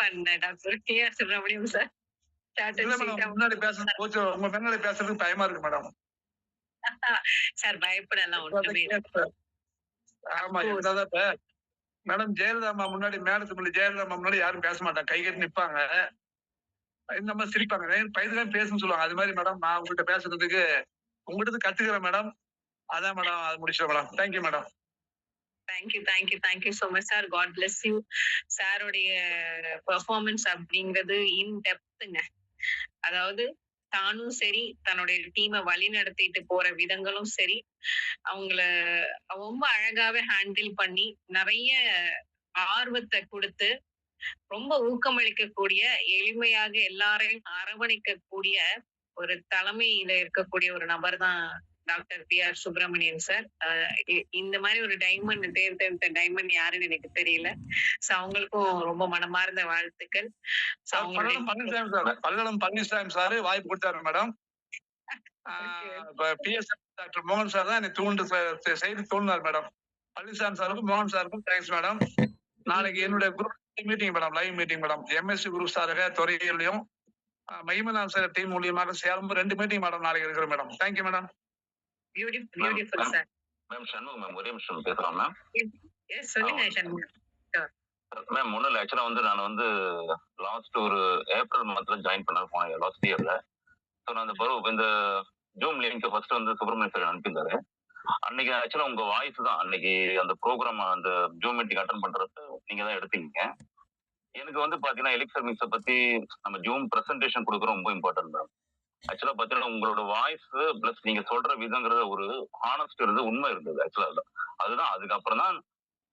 பண்ண டாக்டர் PR சுப்பிரமணியம் சார்.
முன்னாடி பேசுறது உங்க முன்னாடி பேசுறதுக்கு பயமா இருக்கு மேடம்.
சார் பயப்படலாம் ஒண்ணுமே.
ஆமா, என்னதான் மேடம் ஜெயலலிதா முன்னாடி ஜெயலலிதா முன்னாடி யாரும் பேச மாட்டாங்க, கை கட்டி நிப்பாங்க, இந்த மாதிரி சிரிப்பாங்க, பையன் பேசுன்னு சொல்லுவாங்க. அது மாதிரி மேடம் நான் உங்கள்கிட்ட பேசுறதுக்கு உங்ககிட்ட கத்துக்கிறேன் மேடம். அதான் மேடம், அது முடிச்சிடும் madam. Thank you madam.
Thank you so much sir. God bless you. சாரோடைய பெர்ஃபார்மன்ஸ் அப்படிங்கிறது இன் டெப்த்துங்க. அதாவது தானும் சரி, தன்னுடைய டீமை வழி நடத்திட்டு போற விதங்களும் சரி, அவங்கள ரொம்ப அழகாவே ஹேண்டில் பண்ணி நிறைய ஆர்வத்தை கொடுத்து ரொம்ப ஊக்கமளிக்கக்கூடிய, எளிமையாக எல்லாரையும் அரவணைக்கக்கூடிய ஒரு தலைமையில இருக்கக்கூடிய ஒரு நபர் தான் டாக்டர் PR சுப்பிரமணியன் சார். இந்த மாதிரி ஒரு டைமண்ட் தேர்ந்தெடுத்த டைமண்ட் யாருன்னு எனக்கு தெரியல. சோ அவங்களுக்கும் ரொம்ப மனமார்ந்த வாழ்த்துக்கள்.
பல்லடம் பழனிசாமி சார் வாய்ப்பு கொடுத்தாரு மேடம். PS டாக்டர் மோகன் சார் தான் என்னை செய்து தோணுனார் மேடம். பழனிசாமி சாருக்கும் மோகன் சாருக்கும் தேங்க்ஸ் மேடம். நாளைக்கு என்னுடைய group meeting madam, live meeting madam. MSc group சாருக துறையிலையும் மகிமநாதன் சார் டீம் மூலியமாக சேரும் 2 மீட்டிங் மேடம் நாளைக்கு இருக்கிறோம் madam. Thank you madam.
Beautiful sir.
Ma'am Shanmugam ma'am, ஒரே நிமிஷம் பேசலாம் மேம்.
எஸ் சொல்லுங்க சண்முகம்.
மேம் ஒன்றும் இல்லை, ஆக்சுவலாக வந்து நான் வந்து லாஸ்ட் ஒரு ஏப்ரல் மந்த்ல ஜாயின் பண்ண போனேன் லாஸ்ட் இயர்ல. ஸோ நான் இந்த ஜூம் லிங்க் ஃபர்ஸ்ட் வந்து சுப்பிரமணியன் சார் அனுப்பியிருந்தாரு. அன்னைக்கு ஆக்சுவலா உங்க வாய்ஸ் தான் அன்னைக்கு அந்த ப்ரோக்ராம் அந்த ஜூம் மீட்டிங் அட்டன் பண்றது நீங்க தான் எடுத்தீங்க. எனக்கு வந்து பாத்தீங்கன்னா எலிக்சர் மிக்ஸை பத்தி நம்ம ஜூம் பிரசன்டேஷன் கொடுக்குறோம் ரொம்ப இம்பார்ட்டன்ட் மேம். ஆக்சுவலா பாத்தீங்கன்னா உங்களோட வாய்ஸ் பிளஸ் நீங்க சொல்ற விதங்கிறத ஒரு ஹானஸ்ட் இருந்து உண்மை இருந்தது ஆக்சுவலா. அதுதான் அதுக்கப்புறம் தான்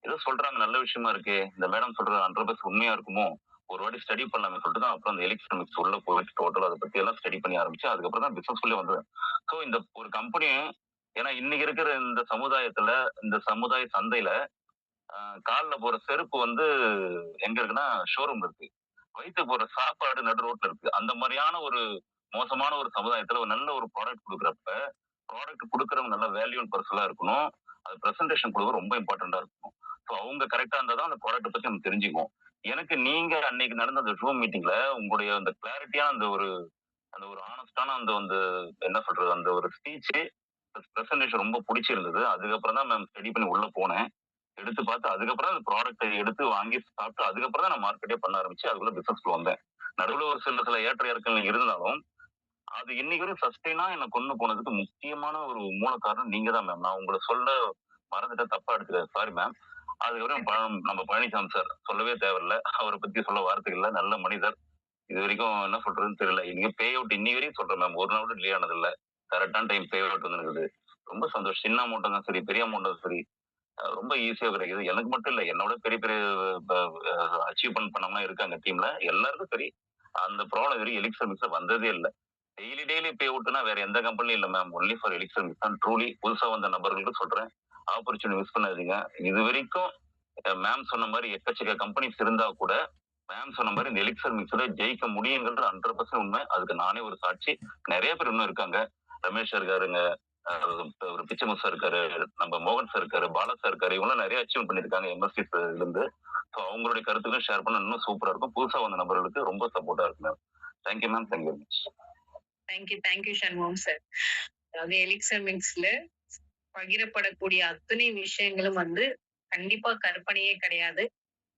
ஏதோ சொல்றாங்க நல்ல விஷயமா இருக்கு, இந்த மேடம் சொல்ற 100% உண்மையா இருக்குமோ, ஒரு வாட்டி ஸ்டடி பண்ணலாம்னு சொல்லிட்டு தான் அப்புறம் அந்த எலிக்சர் மிக்ஸ் உள்ள போயிட்டு டோட்டல் அதை பத்தி எல்லாம் ஸ்டடி பண்ணி ஆரம்பிச்சு அதுக்கப்புறம் தான் பிசினஸ் குள்ளே வந்தது. ஸோ இந்த ஒரு கம்பெனி, ஏன்னா இன்னைக்கு இருக்கிற இந்த சமுதாயத்துல இந்த சமுதாய சந்தையில காலில் போற செருப்பு வந்து எங்க இருக்குன்னா ஷோரூம் இருக்கு, வயிற்று போற சாப்பாடு நடு ரோட்ல இருக்கு. அந்த மாதிரியான ஒரு மோசமான ஒரு சமுதாயத்துல ஒரு நல்ல ஒரு ப்ராடக்ட் கொடுக்குறப்ப ப்ராடக்ட் கொடுக்குறவங்க நல்ல வேல்யூ பர்சனலா இருக்கணும். அது பிரசன்டேஷன் கொடுக்க ரொம்ப இம்பார்ட்டண்டா இருக்கணும். ஸோ அவங்க கரெக்டா இருந்தா தான் அந்த ப்ராடக்ட் பத்தி நம்ம தெரிஞ்சுக்குவோம். எனக்கு நீங்க அன்னைக்கு நடந்த அந்த ஜூம் மீட்டிங்ல உங்களுடைய அந்த கிளாரிட்டியான அந்த ஒரு ஆனஸ்டான அந்த என்ன சொல்றது அந்த ஒரு ஸ்பீச் பிரசன்டேஷன் ரொம்ப பிடிச்சிருந்தது. அதுக்கப்புறம் தான் மேம் ஸ்டடி பண்ணி உள்ள போனேன், எடுத்து பார்த்து அதுக்கப்புறம் அந்த ப்ராடக்ட்டை எடுத்து வாங்கி சாப்பிட்டு அதுக்கப்புறம் தான் நான் மார்க்கெட்டே பண்ண ஆரம்பிச்சு அதுக்குள்ள பிசினஸ்க்கு வந்தேன். நடுவில் ஒரு சில ஏற்ற இறக்கங்கள் இருந்தாலும் அது இன்னைக்கு சஸ்டெயினா எனக்கு கொண்டு போனதுக்கு முக்கியமான ஒரு மூல காரணம் நீங்க தான் மேம். நான் உங்களை சொல்ல மறந்துட்டேன், தப்பா எடுத்துக்க, சாரி மேம். அதுக்கப்புறம் நம்ம பழனிசாமி சார் சொல்லவே தேவையில்ல. அவரை பத்தி சொல்ல வார்த்தைகள் இல்ல. நல்ல மனிதர். இது வரைக்கும் என்ன சொல்றதுன்னு தெரியல. இன்னைக்கு பே அவுட் இன்னி வரைக்கும் சொல்றேன் மேம். ஒரு நாள் கூட டிலே ஆனது இல்ல. கரெக்டான டைம் பே அவுட் வந்துருக்குது. ரொம்ப சந்தோஷம். சின்ன அமௌண்ட் தான் சரி, பெரிய அமௌண்ட் சரி, ரொம்ப ஈஸியா கிடைக்குது. எனக்கு மட்டும் இல்ல, என்னோட பெரிய பெரிய அச்சீவ்மெண்ட் பண்ணவங்க இருக்காங்க டீம்ல. எல்லாருக்கும் சரி. அந்த ப்ராப்ளம் வரைக்கும் எலிக்சர் மிக்ஸ்ல வந்ததே இல்ல. டெய்லி பே அவுட்னா வேற எந்த கம்பெனியும் இல்ல ma'am. Only for elixir mix தான். ட்ரூலி புதுசா வந்த நபர்களுக்கு சொல்றேன். ஆப்பர்ச்சுனிட்டி மிஸ் பண்ணாதீங்க. இது வரைக்கும் மேம் சொன்ன மாதிரி எக்கச்சக்க கம்பெனிஸ் இருந்தா கூட மேம் சொன்ன மாதிரி இந்த எலிக்சர் மிக்ஸ்ல ஜெயிக்க முடியுங்கிறது 100% உண்மை. அதுக்கு நானே ஒரு சாட்சி. நிறைய பேர் இன்னும் இருக்காங்க. ரமேஷ் சார் இருக்காருங்க, ஒரு பிச்சைமுத்து சார் இருக்காரு, நம்ம மோகன் சார் இருக்காரு, பாலா சார் இருக்காரு. இவங்க நிறைய அச்சீவ் பண்ணிருக்காங்க எம்எஸ்சி இருந்து. ஸோ அவங்களுடைய கருத்துக்களும் ஷேர் பண்ண இன்னும் சூப்பரா இருக்கும். புதுசா வந்த நபர்களுக்கு ரொம்ப சப்போர்ட்டா இருக்கு ma'am. Thank you ma'am. Thank you much.
Thank you Shanmugam sir. அதாவது எலிக்சர் மிக்ஸ்ல பகிரப்படக்கூடிய அத்தனை விஷயங்களும் வந்து கண்டிப்பா கற்பனையே கிடையாது.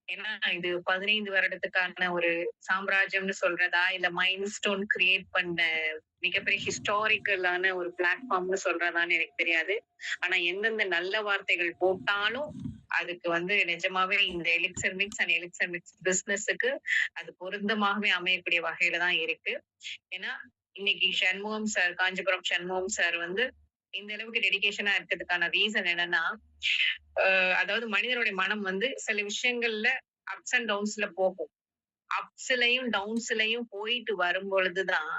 ஏன்னா இது 15 வருடத்துக்கான ஒரு சாம்ராஜ்யம்னு சொல்றதா இல்ல மைல் ஸ்டோன் கிரியேட் பண்ண மிகப்பெரிய ஹிஸ்டாரிக்கலான ஒரு பிளாட்ஃபார்ம்னு சொல்றதான்னு எனக்கு தெரியாது. ஆனா எந்தெந்த நல்ல வார்த்தைகள் போட்டாலும் அதுக்கு வந்து நிஜமாவே இந்த elixir mix and elixir mix பிசினஸுக்கு அது பொருத்தமாகவே அமையக்கூடிய வகையில தான் இருக்கு. ஏன்னா இன்னைக்கு சண்முகம் சார், காஞ்சிபுரம் சண்முகம் சார் வந்து இந்த அளவுக்கு டெடிகேஷனா இருக்கிறதுக்கான ரீசன் என்னன்னா, அதாவது மனிதனுடைய மனம் வந்து சில விஷயங்கள்ல அப்ஸ் அண்ட் டவுன்ஸ்ல போகும். அப்ஸ்லயும் டவுன்ஸ்லயும் போயிட்டு வரும் பொழுதுதான்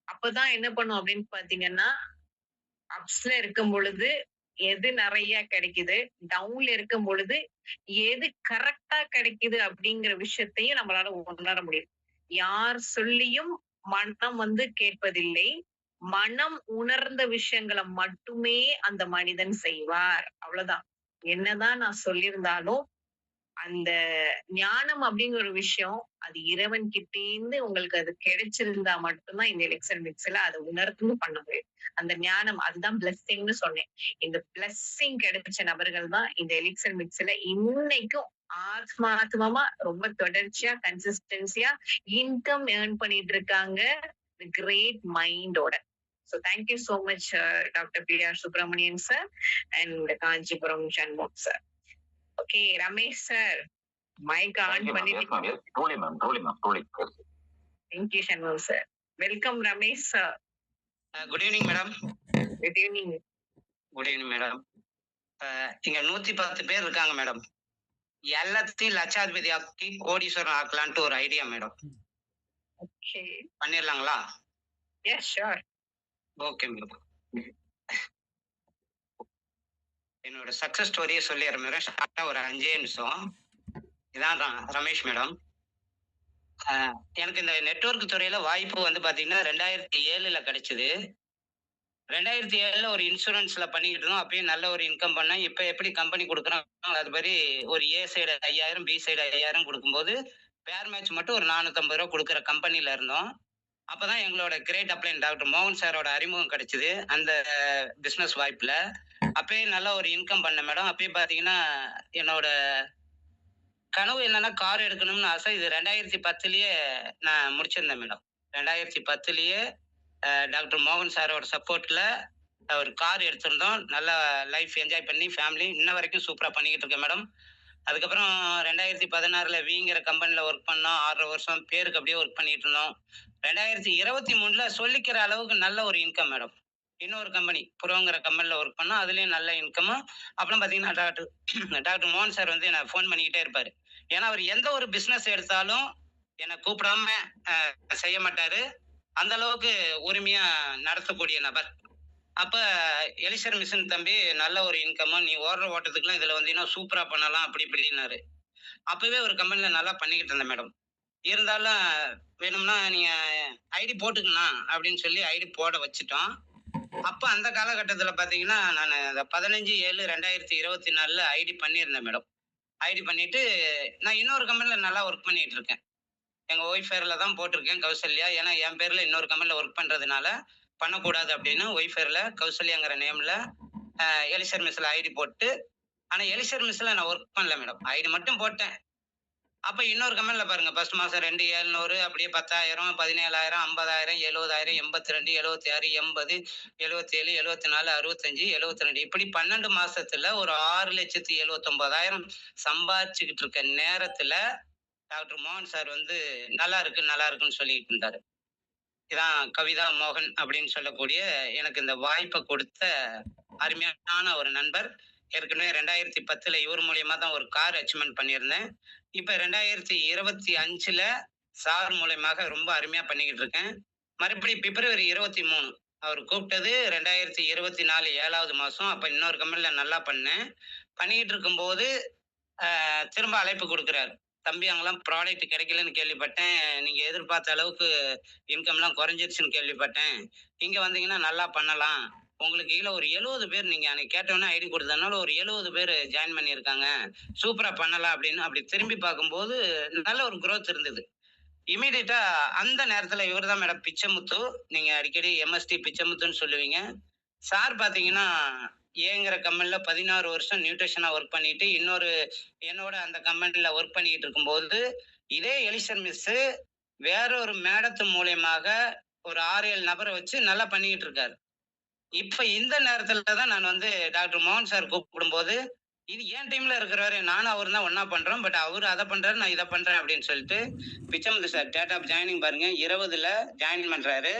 அப்பதான் என்ன பண்ணும் அப்படின்னு பாத்தீங்கன்னா, அப்ஸ்ல இருக்கும் பொழுது எது நிறைய கிடைக்குது, டவுன்ல இருக்கும் பொழுது எது கரெக்டா கிடைக்குது அப்படிங்கிற விஷயத்தையும் நம்மளால உணர முடியும். யார் சொல்லியும் மனம் வந்து கேட்பதில்லை. மனம் உணர்ந்த விஷயங்களை மட்டுமே அந்த மனிதன் செய்வார். அவ்வளவுதான். என்னதான் நான் சொல்லியிருந்தாலும் அந்த ஞானம் அப்படிங்கிற ஒரு விஷயம் அது இறைவன் கிட்டேந்து உங்களுக்கு அது கிடைச்சிருந்தா மட்டும்தான் இந்த எலிக்சர் மிக்ஸ்ல அதை உணர்ந்து பண்ண முடியும். அந்த ஞானம் அதுதான் பிளஸ்ஸிங்னு சொன்னேன். இந்த பிளஸ்ஸிங் கிடைச்ச நபர்கள் தான் இந்த எலிக்சர் மிக்ஸ்ல இன்னைக்கும் ஆத்மாத்மமா ரொம்ப தொடர்ச்சியா கன்சிஸ்டன்சியா இன்கம் ஏர்ன் பண்ணிட்டு இருக்காங்க great மைண்டோட. So thank you so much, Dr. P.R. Subramanian sir and Kanchipuram Shanmugh sir. Okay, Ramesh sir, mic on பண்ணிட்டு.
Yes, truly ma'am, truly.
Thank you Shanmugh sir. Welcome Ramesh sir.
Good evening madam.
Good evening.
Good evening madam. இங்க 110 பேர் இருக்காங்க madam. எல்லாத்தையும் லட்சாதிபதி ஆக்கி கோடீஸ்வரன் ஆக்கலான்ட்டு ஒரு idea madam.
Okay.
பண்ணிடலாங்களா?
Yes, sure.
Okay madam. என்னோட success ஸ்டோரியை சொல்லிடுறேன் மேடம். ஷார்ட்டா ஒரு 5 நிமிஷம். இதான் ரமேஷ் மேடம். எனக்கு இந்த நெட்வொர்க் துறையில வாய்ப்பு வந்து பாத்தீங்கன்னா 2007 கிடைச்சது. 2007 ஒரு இன்சூரன்ஸ்ல பண்ணிக்கிட்டு இருந்தோம். அப்பயும் நல்ல ஒரு இன்கம் பண்ணேன். இப்ப எப்படி கம்பெனி கொடுக்குறாங்க அது மாதிரி ஒரு ஏ சைடு 5000, பி சைடு 5000 கொடுக்கும்போது பேர் மேட்ச் மட்டும் ஒரு 450 ரூபா கொடுக்குற கம்பெனில இருந்தோம். அப்பதான் எங்களோட கிரேட் அப்ளைன் டாக்டர் மோகன் சாரோட அறிமுகம் கிடைச்சது அந்த பிசினஸ் வாய்ப்புல. அப்பயே நல்ல ஒரு இன்கம் பண்ணேன் மேடம். அப்பயே பாத்தீங்கன்னா என்னோட கனவு என்னன்னா கார் எடுக்கணும்னு ஆசை. இது 2010லயே நான் முடிச்சிருந்தேன் மேடம். 2010லயே டாக்டர் மோகன் சாரோட சப்போர்ட்ல ஒரு கார் எடுத்திருந்தோம். நல்லா லைஃப் என்ஜாய் பண்ணி ஃபேமிலி இன்ன வரைக்கும் சூப்பரா பண்ணிக்கிட்டு இருக்கேன் மேடம். அதுக்கப்புறம் 2016ல விங்கிற கம்பெனில ஒர்க் பண்ணோம். 6 வருஷம் பேருக்கு அப்படியே ஒர்க் பண்ணிட்டு இருந்தோம். 2023ல சொல்லிக்கிற அளவுக்கு நல்ல ஒரு இன்கம் மேடம். இன்னொரு கம்பெனி புரோங்கிற கம்பெனில ஒர்க் பண்ணோம். அதுலயும் நல்ல இன்கம். அப்புறம் பாத்தீங்கன்னா டாக்டர் மோகன் சார் வந்து நான் ஃபோன் பண்ணிக்கிட்டே இருப்பாரு. ஏன்னா அவர் எந்த ஒரு பிசினஸ் எடுத்தாலும் என்னை கூப்பிடாம செய்ய மாட்டாரு. அந்த அளவுக்கு உரிமையா நடத்தக்கூடிய நபர். அப்ப எலிசர் மிஷன் தம்பி நல்ல ஒரு இன்கம், நீ ஓடுற ஓட்டத்துக்குலாம் இதுல வந்து இன்னும் சூப்பரா பண்ணலாம் அப்படி இப்படின்னாரு. அப்பவே ஒரு கம்பெனில நல்லா பண்ணிக்கிட்டு இருந்தேன் மேடம். இருந்தாலும் வேணும்னா நீங்க ஐடி போட்டுக்கலாம் அப்படின்னு சொல்லி ஐடி போட வச்சுட்டோம். அப்ப அந்த காலகட்டத்துல பாத்தீங்கன்னா நான் 15/7/2024 ஐடி பண்ணியிருந்தேன் மேடம். ஐடி பண்ணிட்டு நான் இன்னொரு கம்பெனில நல்லா ஒர்க் பண்ணிட்டு இருக்கேன். எங்க ஒய்ஃப் பேர்ல தான் போட்டிருக்கேன் கௌசல்யா. ஏன்னா என் பேர்ல இன்னொரு கம்பெனில ஒர்க் பண்றதுனால பண்ணக்கூடாது அப்படின்னு ஒய்ஃப் பேர்ல கௌசல்யாங்கிற நேம்ல எலிசர் மிஸ்ல ஐடி போட்டு, ஆனா எலிசர் மிஸ்ல நான் ஒர்க் பண்ணல மேடம். ஐடி மட்டும் போட்டேன். அப்ப இன்னொரு கம்பெனில பாருங்க, ஃபர்ஸ்ட் மாசம் 2,700 அப்படியே 10,000, 17,000, 50,000, 70,000, 82, 76, 80, 77, 74, 65, 72 இப்படி 12 மாசத்துல ஒரு 6,79,000 சம்பாதிச்சுக்கிட்டு இருக்க நேரத்துல டாக்டர் மோகன் சார் வந்து நல்லா இருக்கு, நல்லா இருக்குன்னு சொல்லிட்டு இருந்தாரு. இதான் கவிதா மோகன் அப்படின்னு சொல்லக்கூடிய எனக்கு இந்த வாய்ப்பை கொடுத்த அருமையான ஒரு நண்பர். ஏற்கனவே 2010ல இவர் மூலியமா தான் ஒரு கார் அச்சீவ்மெண்ட் பண்ணியிருந்தேன். இப்ப 2025ல சார் மூலியமாக ரொம்ப அருமையா பண்ணிக்கிட்டு இருக்கேன். மறுபடியும் பிப்ரவரி 23 அவர் கூப்பிட்டது 2024 7வது மாசம். அப்ப இன்னொரு கம்பெனில நல்லா பண்ணேன். பண்ணிக்கிட்டு இருக்கும்போது திரும்ப அழைப்பு கொடுக்குறாரு. தம்பி அங்கெல்லாம் ப்ராடக்ட் கிடைக்கலன்னு கேள்விப்பட்டேன். நீங்க எதிர்பார்த்த அளவுக்கு இன்கம்லாம் குறைஞ்சிருச்சுன்னு கேள்விப்பட்டேன். இங்க வந்தீங்கன்னா நல்லா பண்ணலாம். உங்களுக்கு கீழ ஒரு 70 பேர் நீங்க அன்னைக்கு கேட்டோனே ஐடி கொடுத்ததுனால ஒரு 70 பேர் ஜாயின் பண்ணியிருக்காங்க. சூப்பரா பண்ணலாம் அப்படின்னு அப்படி திரும்பி பார்க்கும்போது நல்ல ஒரு குரோத் இருந்தது. இம்மீடியட்டா அந்த நேரத்துல இவர்தான் மேடம் பிச்சைமுத்து. நீங்க அடிக்கடி எம்எஸ்டி பிச்சைமுத்துன்னு சொல்லுவீங்க. சார் பார்த்தீங்கன்னா, ஏங்கிற கம்பெனில 16 வருஷம் நியூட்ரிஷனா ஒர்க் பண்ணிட்டு, என்னோட அந்த கம்பெனில ஒர்க் பண்ணிட்டு இருக்கும்போது, இதே எலிசன் மிஸ்ஸு வேற ஒரு மேடத்து மூலியமாக ஒரு 6, 7 நபர வச்சு நல்லா பண்ணிக்கிட்டு இருக்காரு. இப்ப இந்த நேரத்துல தான் நான் வந்து டாக்டர் மோகன் சார் கூப்பிடும்போது, இது என் டீம்ல இருக்கிறவரு. நானும் அவரும் தான் ஒண்ணா பண்றோம். பட் அவரு அத பண்றாரு, நான் இத பண்றேன் அப்படின்னு சொல்லிட்டு, Pichaimuthu sir date of joining பாருங்க 20ல ஜாயின் பண்றாரு.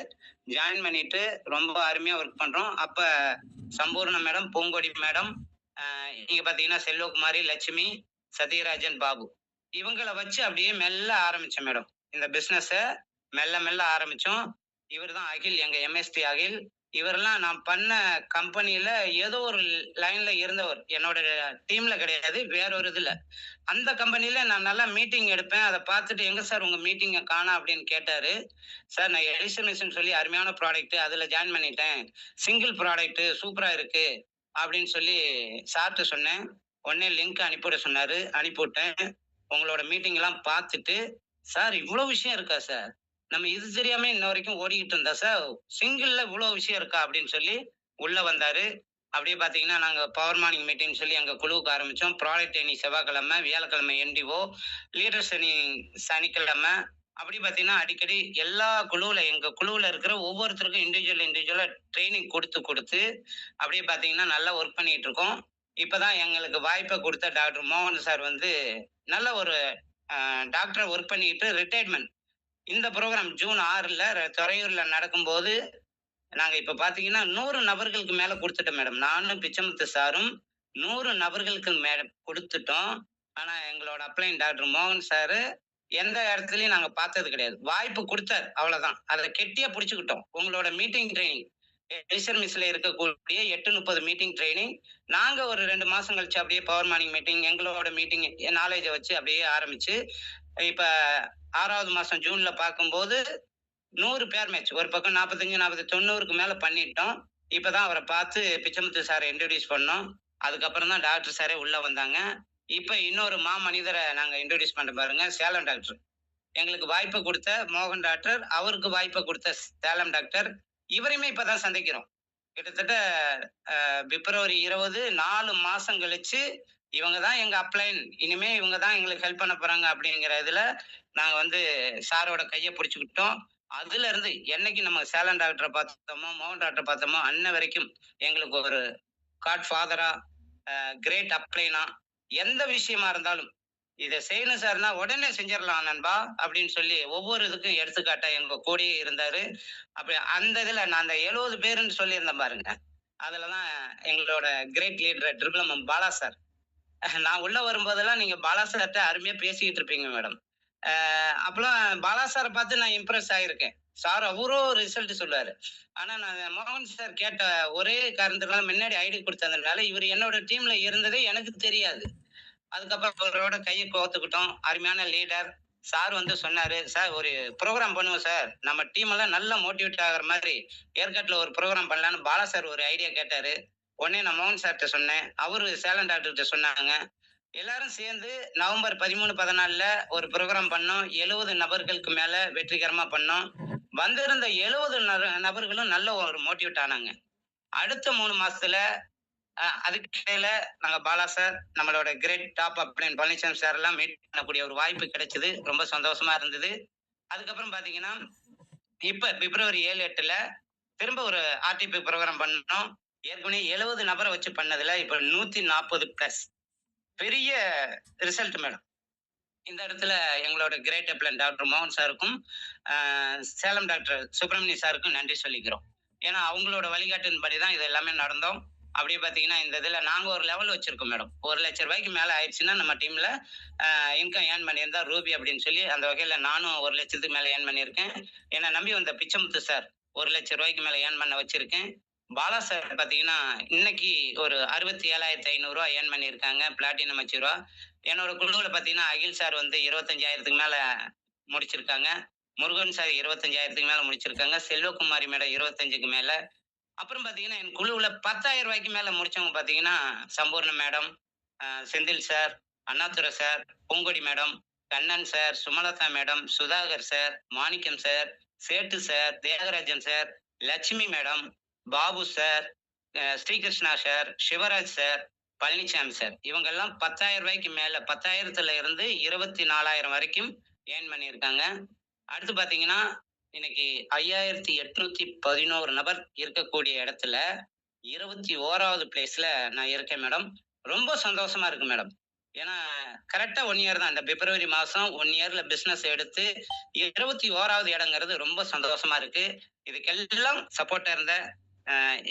ஜாயின் பண்ணிட்டு ரொம்ப அருமையா ஒர்க் பண்றோம். அப்ப சம்பூர்ண மேடம், பூங்கொடி மேடம், இங்க பாத்தீங்கன்னா செல்வகுமாரி, லட்சுமி, சத்யராஜன், பாபு. இவங்கள வச்சு அப்படியே மெல்ல ஆரம்பிச்சேன் மேடம். இந்த பிசினஸ மெல்ல மெல்ல ஆரம்பிச்சோம். இவர்தான் அகில், எங்க எம்எஸ்டி அகில். இவரெல்லாம் நான் பண்ண கம்பெனில ஏதோ ஒரு லைன்ல இருந்தவர். என்னோட டீம்ல கிடையாது. வேற ஒரு இதுல. அந்த கம்பெனில நான் நல்லா மீட்டிங் எடுப்பேன். அத பார்த்துட்டு, "எங்க சார் உங்க மீட்டிங்க காணோம்?" அப்படின்னு கேட்டாரு. "சார் நான் எடிசன் மிஷின் சொல்லி அருமையான ப்ராடக்ட் அதுல ஜாயின் பண்ணிட்டேன். சிங்கிள் ப்ராடக்ட் சூப்பரா இருக்கு." அப்படின்னு சொல்லி சார்ட்ட சொன்னேன். உடனே லிங்க் அனுப்பிவிட சொன்னாரு. அனுப்பிவிட்டேன். உங்களோட மீட்டிங் எல்லாம் பார்த்துட்டு, "சார் இவ்வளவு விஷயம் இருக்கா சார்? நம்ம இது தெரியாம இன்ன வரைக்கும் ஓடிக்கிட்டு இருந்தா சார்? சிங்கிள்ல இவ்வளவு விஷயம் இருக்கா?" அப்படின்னு சொல்லி உள்ள வந்தாரு. அப்படியே பார்த்தீங்கன்னா, நாங்க பவர் மார்னிங் மீட்டிங்ன்னு சொல்லி எங்க குழுவுக்கு ஆரம்பிச்சோம். ப்ராடக்ட் ட்ரெய்னிங் செவ்வாய்க்கிழமை, வியாழக்கிழமை என்டிஓ, லீடர்ஸ் ட்ரெய்னிங் சனிக்கிழமை. அப்படி பார்த்தீங்கன்னா, அடிக்கடி எல்லா குழுவுல எங்க குழுவுல இருக்கிற ஒவ்வொருத்தருக்கும் இண்டிவிஜுவலா ட்ரெய்னிங் குடுத்து, குடுத்து அப்படியே பார்த்தீங்கன்னா, நல்லா ஒர்க் பண்ணிட்டு இருக்கோம். இப்பதான் எங்களுக்கு வாய்ப்ப குடுத்த டாக்டர் மோகன் சார் வந்து நல்ல ஒரு டாக்டரா ஒர்க் பண்ணிட்டு ரிட்டயர்ட்மென்ட். இந்த புரோகிராம் ஜூன் 6ல துறையூர்ல நடக்கும்போது நாங்க இப்ப பாத்தீங்கன்னா 100 நபர்களுக்கு மேல குடுத்துட்டோம் மேடம். நானும் பிச்சைமுத்து சாரும் 100 நபர்களுக்கு மேல குடுத்துட்டோம். ஆனா எங்களோட அப்ளைன் டாக்டர் மோகன் சாரு எந்த இடத்துலயும் நாங்க பார்த்தது கிடையாது. வாய்ப்பு குடுத்தாரு அவ்வளவுதான். அத கெட்டியா புடிச்சுக்கிட்டோம். உங்களோட மீட்டிங் ட்ரெய்னிங் எலிசர் மிஸ்ல இருக்கக்கூடிய 8:30 மீட்டிங் ட்ரெய்னிங். நாங்க ஒரு 2 மாசம் கழிச்சு அப்படியே பவர் மார்னிங் மீட்டிங் எங்களோட மீட்டிங் நாலேஜ வச்சு அப்படியே ஆரம்பிச்சு, இப்ப 6வது மாசம் ஜூன்ல பார்க்கும்போது 100 பேர் மேட்ச். ஒரு பக்கம் 45, 40, 90க்கு மேல பண்ணிட்டோம். இப்பதான் அவர பார்த்து பிச்சைமுத்து சார இன்ட்ரோடியூஸ் பண்ணோம். அதுக்கப்புறம் தான் டாக்டர் சாரே உள்ள வந்தாங்க. இப்ப இன்னொரு மாமனிதர நாங்க இன்ட்ரோடியூஸ் பண்றோம் பாருங்க. சேலம் டாக்டர். எங்களுக்கு வாய்ப்பு குடுத்த மோகன் டாக்டர், அவருக்கு வாய்ப்பு குடுத்த சேலம் டாக்டர். இவரையுமே இப்பதான் சந்திக்கிறோம். கிட்டத்தட்ட பிப்ரவரி 20 4 மாசம் கழிச்சு, இவங்க தான் எங்க அப்ளைன். இனிமே இவங்க தான் எங்களுக்கு ஹெல்ப் பண்ண போறாங்க அப்படிங்கிற இதுல நாங்க வந்து சாரோட கைய புடிச்சுக்கிட்டோம். அதுல இருந்து என்னைக்கு நம்ம சேலம் டாக்டர பார்த்தோமோ, மோகன் டாக்டர பார்த்தோமோ, அன்ன வரைக்கும் எங்களுக்கு ஒரு காட் ஃபாதரா, கிரேட் அப்ளைனா, எந்த விஷயமா இருந்தாலும், "இத செய்யணும் சார்ன்னா, உடனே செஞ்சிடலாம் நண்பா" அப்படின்னு சொல்லி ஒவ்வொரு இதுக்கும் எடுத்துக்காட்டா எங்க கூடயே இருந்தாரு. அப்படி அந்த இதுல நான் அந்த 70 பேருன்னு சொல்லியிருந்தேன் பாருங்க. அதுலதான் எங்களோட great leader triple Bala sir. நான் உள்ள வரும்போதெல்லாம் நீங்க பாலா சார்ட்ட அருமையா பேசிக்கிட்டு இருப்பீங்க மேடம். அப்பலாம் பாலா சார பார்த்து நான் இம்ப்ரெஸ் ஆயிருக்கேன். சார் அவரும் ரிசல்ட் சொல்லுவாரு. ஆனா நான் மோகன் சார் கேட்ட ஒரே காரணத்துனால முன்னாடி ஐடி குடுத்ததுனால, இவரு என்னோட டீம்ல இருந்ததே எனக்கு தெரியாது. அதுக்கப்புறம் அவரோட கைய கோர்த்துக்கிட்டோம். அருமையான லீடர். சார் வந்து சொன்னாரு, "சார் ஒரு புரோகிராம் பண்ணுவோம் சார். நம்ம டீம் எல்லாம் நல்லா மோட்டிவேட் ஆகுற மாதிரி ஏற்காட்டுல ஒரு புரோகிராம் பண்ணலான்னு" பாலா சார் ஒரு ஐடியா கேட்டாரு. உடனே நான் மோகன் சார்ட்ட சொன்னேன். அவரு சேலம் டாக்டர்ட்ட சொன்னாங்க. எல்லாரும் சேர்ந்து நவம்பர் 13, 14ல ஒரு புரோகிராம் பண்ணோம். 70 நபர்களுக்கு மேல வெற்றிகரமா பண்ணோம். வந்திருந்த 70 நபர்களும் நல்ல ஒரு மோட்டிவேட் ஆனாங்க. அடுத்த 3 மாசத்துல அதுக்கு இடையில நாங்க பாலா சார், நம்மளோட கிரேட் டாப் அப்படின்னு பழனிசாமி சார் எல்லாம் மீட் பண்ணக்கூடிய ஒரு வாய்ப்பு கிடைச்சது. ரொம்ப சந்தோஷமா இருந்தது. அதுக்கப்புறம் பாத்தீங்கன்னா, இப்ப பிப்ரவரி 7, 8ல திரும்ப ஒரு ஆர்டிபி ப்ரோகிராம் பண்ணோம். ஏற்கனவே 70 நபர வச்சு பண்ணதுல இப்ப 140 பிளஸ். பெரிய ரிசல்ட் மேடம். இந்த இடத்துல எங்களோட கிரேட் அப்ளன் டாக்டர் மோகன் சாருக்கும், சேலம் டாக்டர் சுப்பிரமணிய சாருக்கும் நன்றி சொல்லிக்கிறோம். ஏன்னா அவங்களோட வழிகாட்டின்படி தான் இது எல்லாமே நடந்தோம். அப்படியே பார்த்தீங்கன்னா, இந்த இதுல நாங்க ஒரு லெவல் வச்சிருக்கோம் மேடம். ரூ. 1,00,000 மேல ஆயிடுச்சுன்னா நம்ம டீம்ல இன்கம் ஏர்ன் பண்ணியிருந்தா ரூபி அப்படின்னு சொல்லி அந்த வகையில நானும் 1,00,000க்கு மேல ஏர்ன் பண்ணியிருக்கேன். என்னை நம்பி வந்த பிச்சமுத்து சார் ரூ. 1,00,000 மேல ஏர்ன் பண்ண வச்சிருக்கேன். பாலா சார் பார்த்தீங்கன்னா, இன்னைக்கு ஒரு ரூ. 67,500 ஏர்ன் பண்ணியிருக்காங்க. பிளாட்டினம் அச்சீவரா. என்னோட குழுவுல பார்த்தீங்கன்னா, அகில் சார் வந்து 25,000க்கு மேல முடிச்சிருக்காங்க. முருகன் சார் 25,000க்கு மேல முடிச்சிருக்காங்க. செல்வகுமாரி மேடம் 25க்கு மேல. அப்புறம் பார்த்தீங்கன்னா, என் குழுவுல ரூ. 10,000 மேல முடிச்சவங்க பார்த்தீங்கன்னா, Sampoorna madam, Senthil sir, Annadurai sir, Poongodi madam, Kannan sir, Sumalatha madam, Sudhakar sir, Manickam sir, Settu sir, Thiyagarajan sir, Lakshmi madam, Babu sir, Srikrishna sir, Sivaraj sir, Palanisamy sir. இவங்கெல்லாம் ரூ. 10,000 மேல 10,000த்துல இருந்து 24,000 வரைக்கும் ஏர்ன் பண்ணியிருக்காங்க. அடுத்து பார்த்தீங்கன்னா, இன்னைக்கு 5,811 நபர் இருக்கக்கூடிய இடத்துல 21வது பிளேஸ்ல நான் இருக்கேன் மேடம். ரொம்ப சந்தோஷமா இருக்கு மேடம். ஏன்னா கரெக்டா 1 இயர் தான். இந்த பிப்ரவரி மாசம் 1 இயர்ல பிசினஸ் எடுத்து 21வது இடங்கிறது ரொம்ப சந்தோஷமா இருக்கு. இதுக்கெல்லாம் சப்போர்ட்டா இருந்த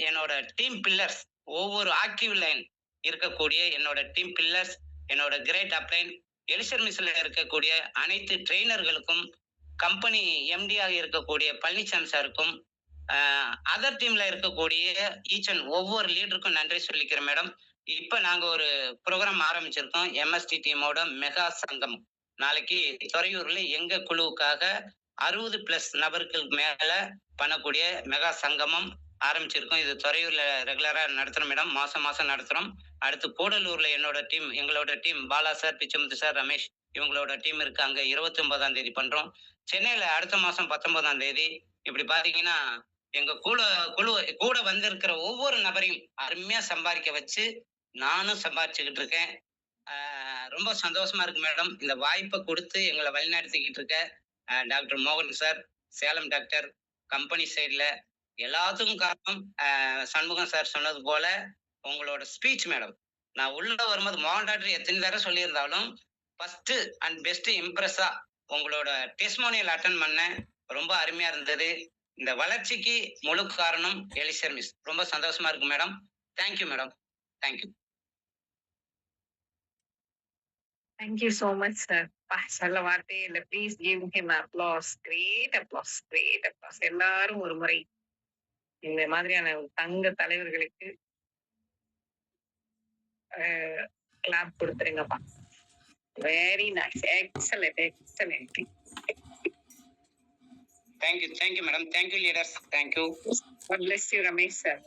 என்னோட டீம் பில்லர்ஸ், ஒவ்வொரு ஆக்டிவ் லைன் இருக்கக்கூடிய என்னோட டீம் பில்லர்ஸ், என்னோட கிரேட் அப்ளைன், எலிசர் மிஸ்ல இருக்கக்கூடிய அனைத்து ட்ரெயினர்களுக்கும், கம்பெனி எம்டியாக இருக்கக்கூடிய பழனிசாமி சாருக்கும், அதர் டீம்ல இருக்கக்கூடிய ஈச் அண்ட் ஒவ்வொரு லீடருக்கும் நன்றி சொல்லிக்கிறேன் மேடம். இப்ப நாங்க ஒரு ப்ரோக்ராம் ஆரம்பிச்சிருக்கோம். எம்எஸ்டி டீமோட மெகா சங்கம். நாளைக்கு துறையூர்ல எங்க குழுவுக்காக 60 பிளஸ் நபர்கள் மேல பண்ணக்கூடிய மெகா சங்கமம் ஆரம்பிச்சிருக்கோம். இது துறையூர்ல ரெகுலரா நடத்துறோம் மேடம். மாசம் மாசம் நடத்துறோம். அடுத்து கூடலூர்ல எங்களோட team Bala sir, Pichamuthu sir, Ramesh இவங்களோட டீம் இருக்கு. அங்க 29ஆம் தேதி பண்றோம். சென்னையில அடுத்த மாசம் 19ஆம் தேதி. இப்படி பாத்தீங்கன்னா, எங்க குழு கூட வந்திருக்கிற ஒவ்வொரு நபரையும் அருமையா சம்பாதிக்க வச்சு நானும் சம்பாதிச்சுக்கிட்டு இருக்கேன். ரொம்ப சந்தோஷமா இருக்கு மேடம். இந்த வாய்ப்பை கொடுத்து எங்களை வழிநடத்திக்கிட்டு இருக்க டாக்டர் மோகன் சார், சேலம் டாக்டர், கம்பெனி சைட்ல எல்லாத்துக்கும் காரணம் சண்முகம் சார் சொன்னது போல உங்களோட ஸ்பீச் மேடம். நான் உள்ள வரும்போது மோகன் டாக்டர் எத்தனை தடவை சொல்லியிருந்தாலும் ஃபர்ஸ்ட் அண்ட் பெஸ்ட் இம்ப்ரெஸ்ஸா உங்களோட டெஸ்மோனியல் அட்டன் பண்ணேன். ரொம்ப அருமையா இருந்தது. இந்த வளர்ச்சிக்கு முழு காரணம் எலிசர் மிஸ். ரொம்ப சந்தோஷமா இருக்கு madam. Thank you madam. Thank you.
Thank you so much sir. சொல்ல வார்த்தையே இல்ல. Please give him applause. Great applause, great applause. எல்லாரும் ஒரு முறை இந்த மாதிரியான தங்க தலைவர்களுக்கு கிளாப் கொடுத்துருங்கப்பா. Very nice, excellent, excellent.
Thank you madam. Thank you leaders. Thank you.
God bless you Ramesh sir.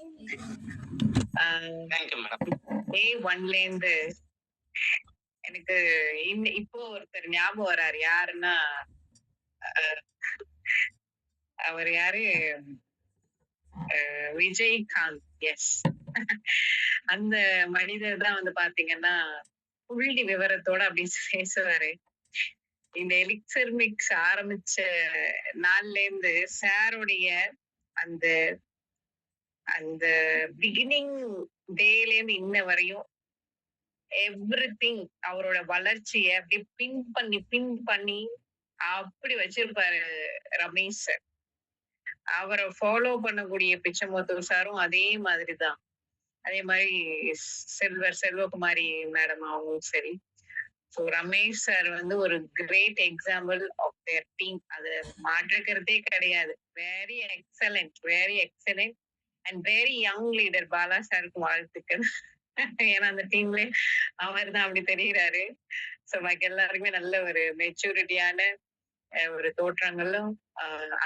Thank you madam.
Day 1ல இருந்து எனக்கு இப்போ ஒருத்தர் ஞாபகம் வராரு. யாருன்னா அவர் யாரு, விஜயகாந்த். எஸ், அந்த மனிதர் தான் வந்து பாத்தீங்கன்னா புள்ளி விவரத்தோட அப்படி பேசுவாரு. இந்த எலிக்சர் மிக்ஸ் ஆரம்பிச்ச நாள்ல இருந்து சாருடைய அந்த அந்த பிகினிங் டேல இருந்து இன்ன வரையும் எவ்ரிதிங் அவரோட வளர்ச்சியை அப்படி பின் பண்ணி அப்படி வச்சிருப்பாரு ரமேஷ் சார். அவரை ஃபாலோ பண்ணக்கூடிய பிச்சமுத்து சாரும் அதே மாதிரிதான். அதே மாதிரி செல்வகுமாரி மேடம் அவங்களும் சரி. ஸோ ரமேஷ் சார் வந்து ஒரு great example of their team. அது மாற்றுக்கிறதே கிடையாது. Very excellent, very excellent and very young leader. Bala சாருக்கு வாழ்த்துக்கள். ஏன்னா அந்த டீம்ல அவர் தான் அப்படி தெரிகிறாரு. ஸோ பாக்கி எல்லாருக்குமே நல்ல ஒரு மெச்சூரிட்டியான ஒரு தோற்றங்களும்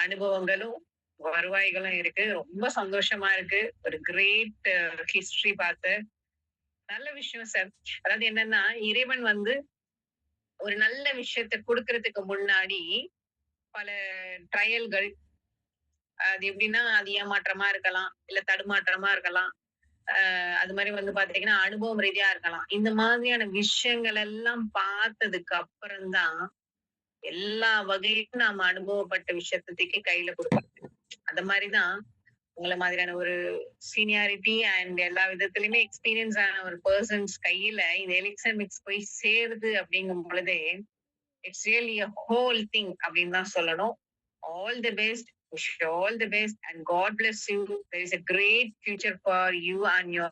அனுபவங்களும் வருவாய்களும் இருக்கு. ரொம்ப சந்தோஷமா இருக்கு. ஒரு கிரேட் ஹிஸ்டரி பார்த்து நல்ல விஷயம் சார். அதாவது என்னன்னா, இறைவன் வந்து ஒரு நல்ல விஷயத்த கொடுக்கறதுக்கு முன்னாடி பல ட்ரையல்கள், அது எப்படின்னா அது ஏமாற்றமா இருக்கலாம், இல்ல தடுமாற்றமா இருக்கலாம், அது மாதிரி வந்து பாத்தீங்கன்னா அனுபவம் ரீதியா இருக்கலாம். இந்த மாதிரியான விஷயங்கள் எல்லாம் பார்த்ததுக்கு அப்புறம் தான் எல்லா வகையிலும் நாம அனுபவப்பட்ட விஷயத்த தூக்கி கையில கொடுப்பாங்க. அந்த மாதிரிதான் உங்கள மாதிரியான ஒரு சீனியாரிட்டி அண்ட் எல்லா விதத்திலுமே எக்ஸ்பீரியன்ஸ் ஆன ஒரு பர்சன்ஸ் கையில இந்த எலிக்சர் மிக்ஸ் போய் சேருது அப்படிங்கும் பொழுதே it's really a whole thing அப்படின்னு தான் சொல்லணும். All the best. Wish you all the best and God bless you. There is a great future for you and your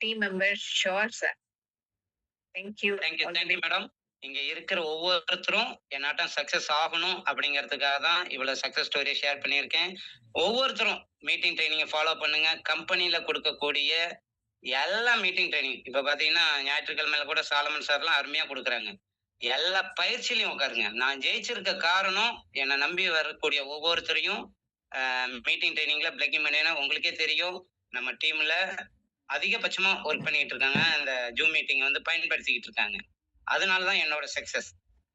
team members. Sure, sir. Thank you.
Thank you
All the
thank you
best.
Madam. இங்க இருக்கிற ஒவ்வொருத்தரும் என்னாட்டம் success ஆகணும் அப்படிங்கிறதுக்காக தான் இவ்வளவு success story share பண்ணியிருக்கேன். ஒவ்வொருத்தரும் meeting ட்ரைனிங்கை follow பண்ணுங்க. கம்பெனில கொடுக்கக்கூடிய எல்லா மீட்டிங் ட்ரைனிங் இப்ப பாத்தீங்கன்னா ஞாயிற்றுக்கிழமையில கூட சாலமன் சார்லாம் அருமையா கொடுக்குறாங்க. எல்லா பயிற்சியிலையும் உட்காருங்க. நான் ஜெயிச்சிருக்க காரணம் என்னை நம்பி வரக்கூடிய ஒவ்வொருத்தரையும் மீட்டிங் ட்ரைனிங்ல பிளக்கிங் பண்ணினா உங்களுக்கே தெரியும். நம்ம டீம்ல அதிகபட்சமா ஒர்க் பண்ணிட்டு இருக்காங்க. அந்த ஜூம் மீட்டிங் வந்து பயன்படுத்திக்கிட்டு இருக்காங்க. அதனாலதான் என்னோட சக்சஸ்.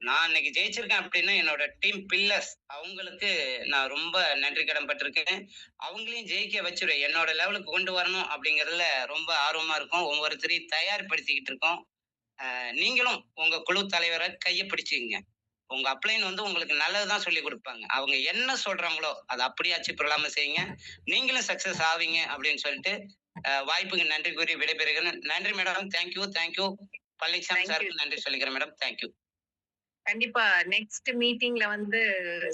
நான் இன்னைக்கு ஜெயிச்சிருக்கேன் அப்படின்னா என்னோட டீம் பில்லர்ஸ் அவங்களுக்கு நான் ரொம்ப நன்றி கடன் பட்டிருக்கேன். அவங்களையும் ஜெயிக்க வச்சிருவேன். என்னோட லெவலுக்கு கொண்டு வரணும் அப்படிங்கறதுல ரொம்ப ஆர்வமா இருக்கும். ஒவ்வொருத்தரையும் தயார்படுத்திக்கிட்டு இருக்கோம். நீங்களும் உங்க குழு தலைவரை கையை பிடிச்சுங்க. உங்க அப்ளைன் வந்து உங்களுக்கு நல்லதுதான் சொல்லி கொடுப்பாங்க. அவங்க என்ன சொல்றாங்களோ அதை அப்படியே அச்சு பெறலாம செய்யுங்க. நீங்களும் சக்சஸ் ஆவீங்க அப்படின்னு சொல்லிட்டு வாய்ப்புக்கு நன்றி கூறி விடைபெறுகிறேன். நன்றி madam. Thank you thank you. Palaniswami
Thank you.
சாருக்கு நன்றி சொல்லிக்கிறேன் மேடம். தேங்க்யூ.
கண்டிப்பா நெக்ஸ்ட் மீட்டிங்ல வந்து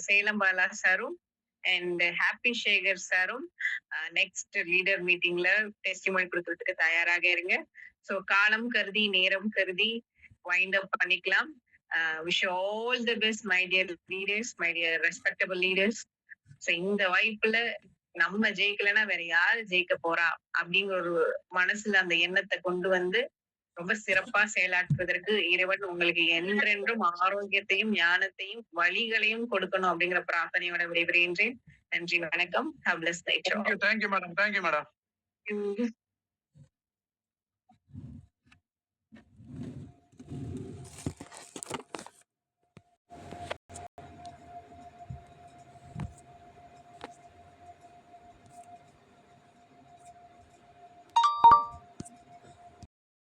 சேலம் பாலா சாரும் அண்ட் ஹாப்பி சேகர் சாரும் நெக்ஸ்ட் லீடர் மீட்டிங்ல டெஸ்டிமோனி கொடுக்கறதுக்கு தயாராக இருங்க. ஸோ காலம் கருதி நேரம் கருதி வைண்ட் அப் பண்ணிக்கலாம். Wish all the best my dear leaders, my dear respectable leaders. So இந்த வாய்ப்புல நம்ம ஜெயிக்கலைன்னா வேற யாரு ஜெயிக்க போறா அப்படிங்கிற ஒரு மனசுல அந்த எண்ணத்தை கொண்டு வந்து ரொம்ப சிறப்பா செயலாற்றுவதற்கு இறைவன் உங்களுக்கு என்றென்றும் ஆரோக்கியத்தையும் ஞானத்தையும் வழிகளையும் கொடுக்கணும் அப்படிங்கிற பிரார்த்தனையோட விடைபெறுகின்றேன். நன்றி, வணக்கம். Have a blessed night.
Thank you madam. Thank you madam.
Thank you.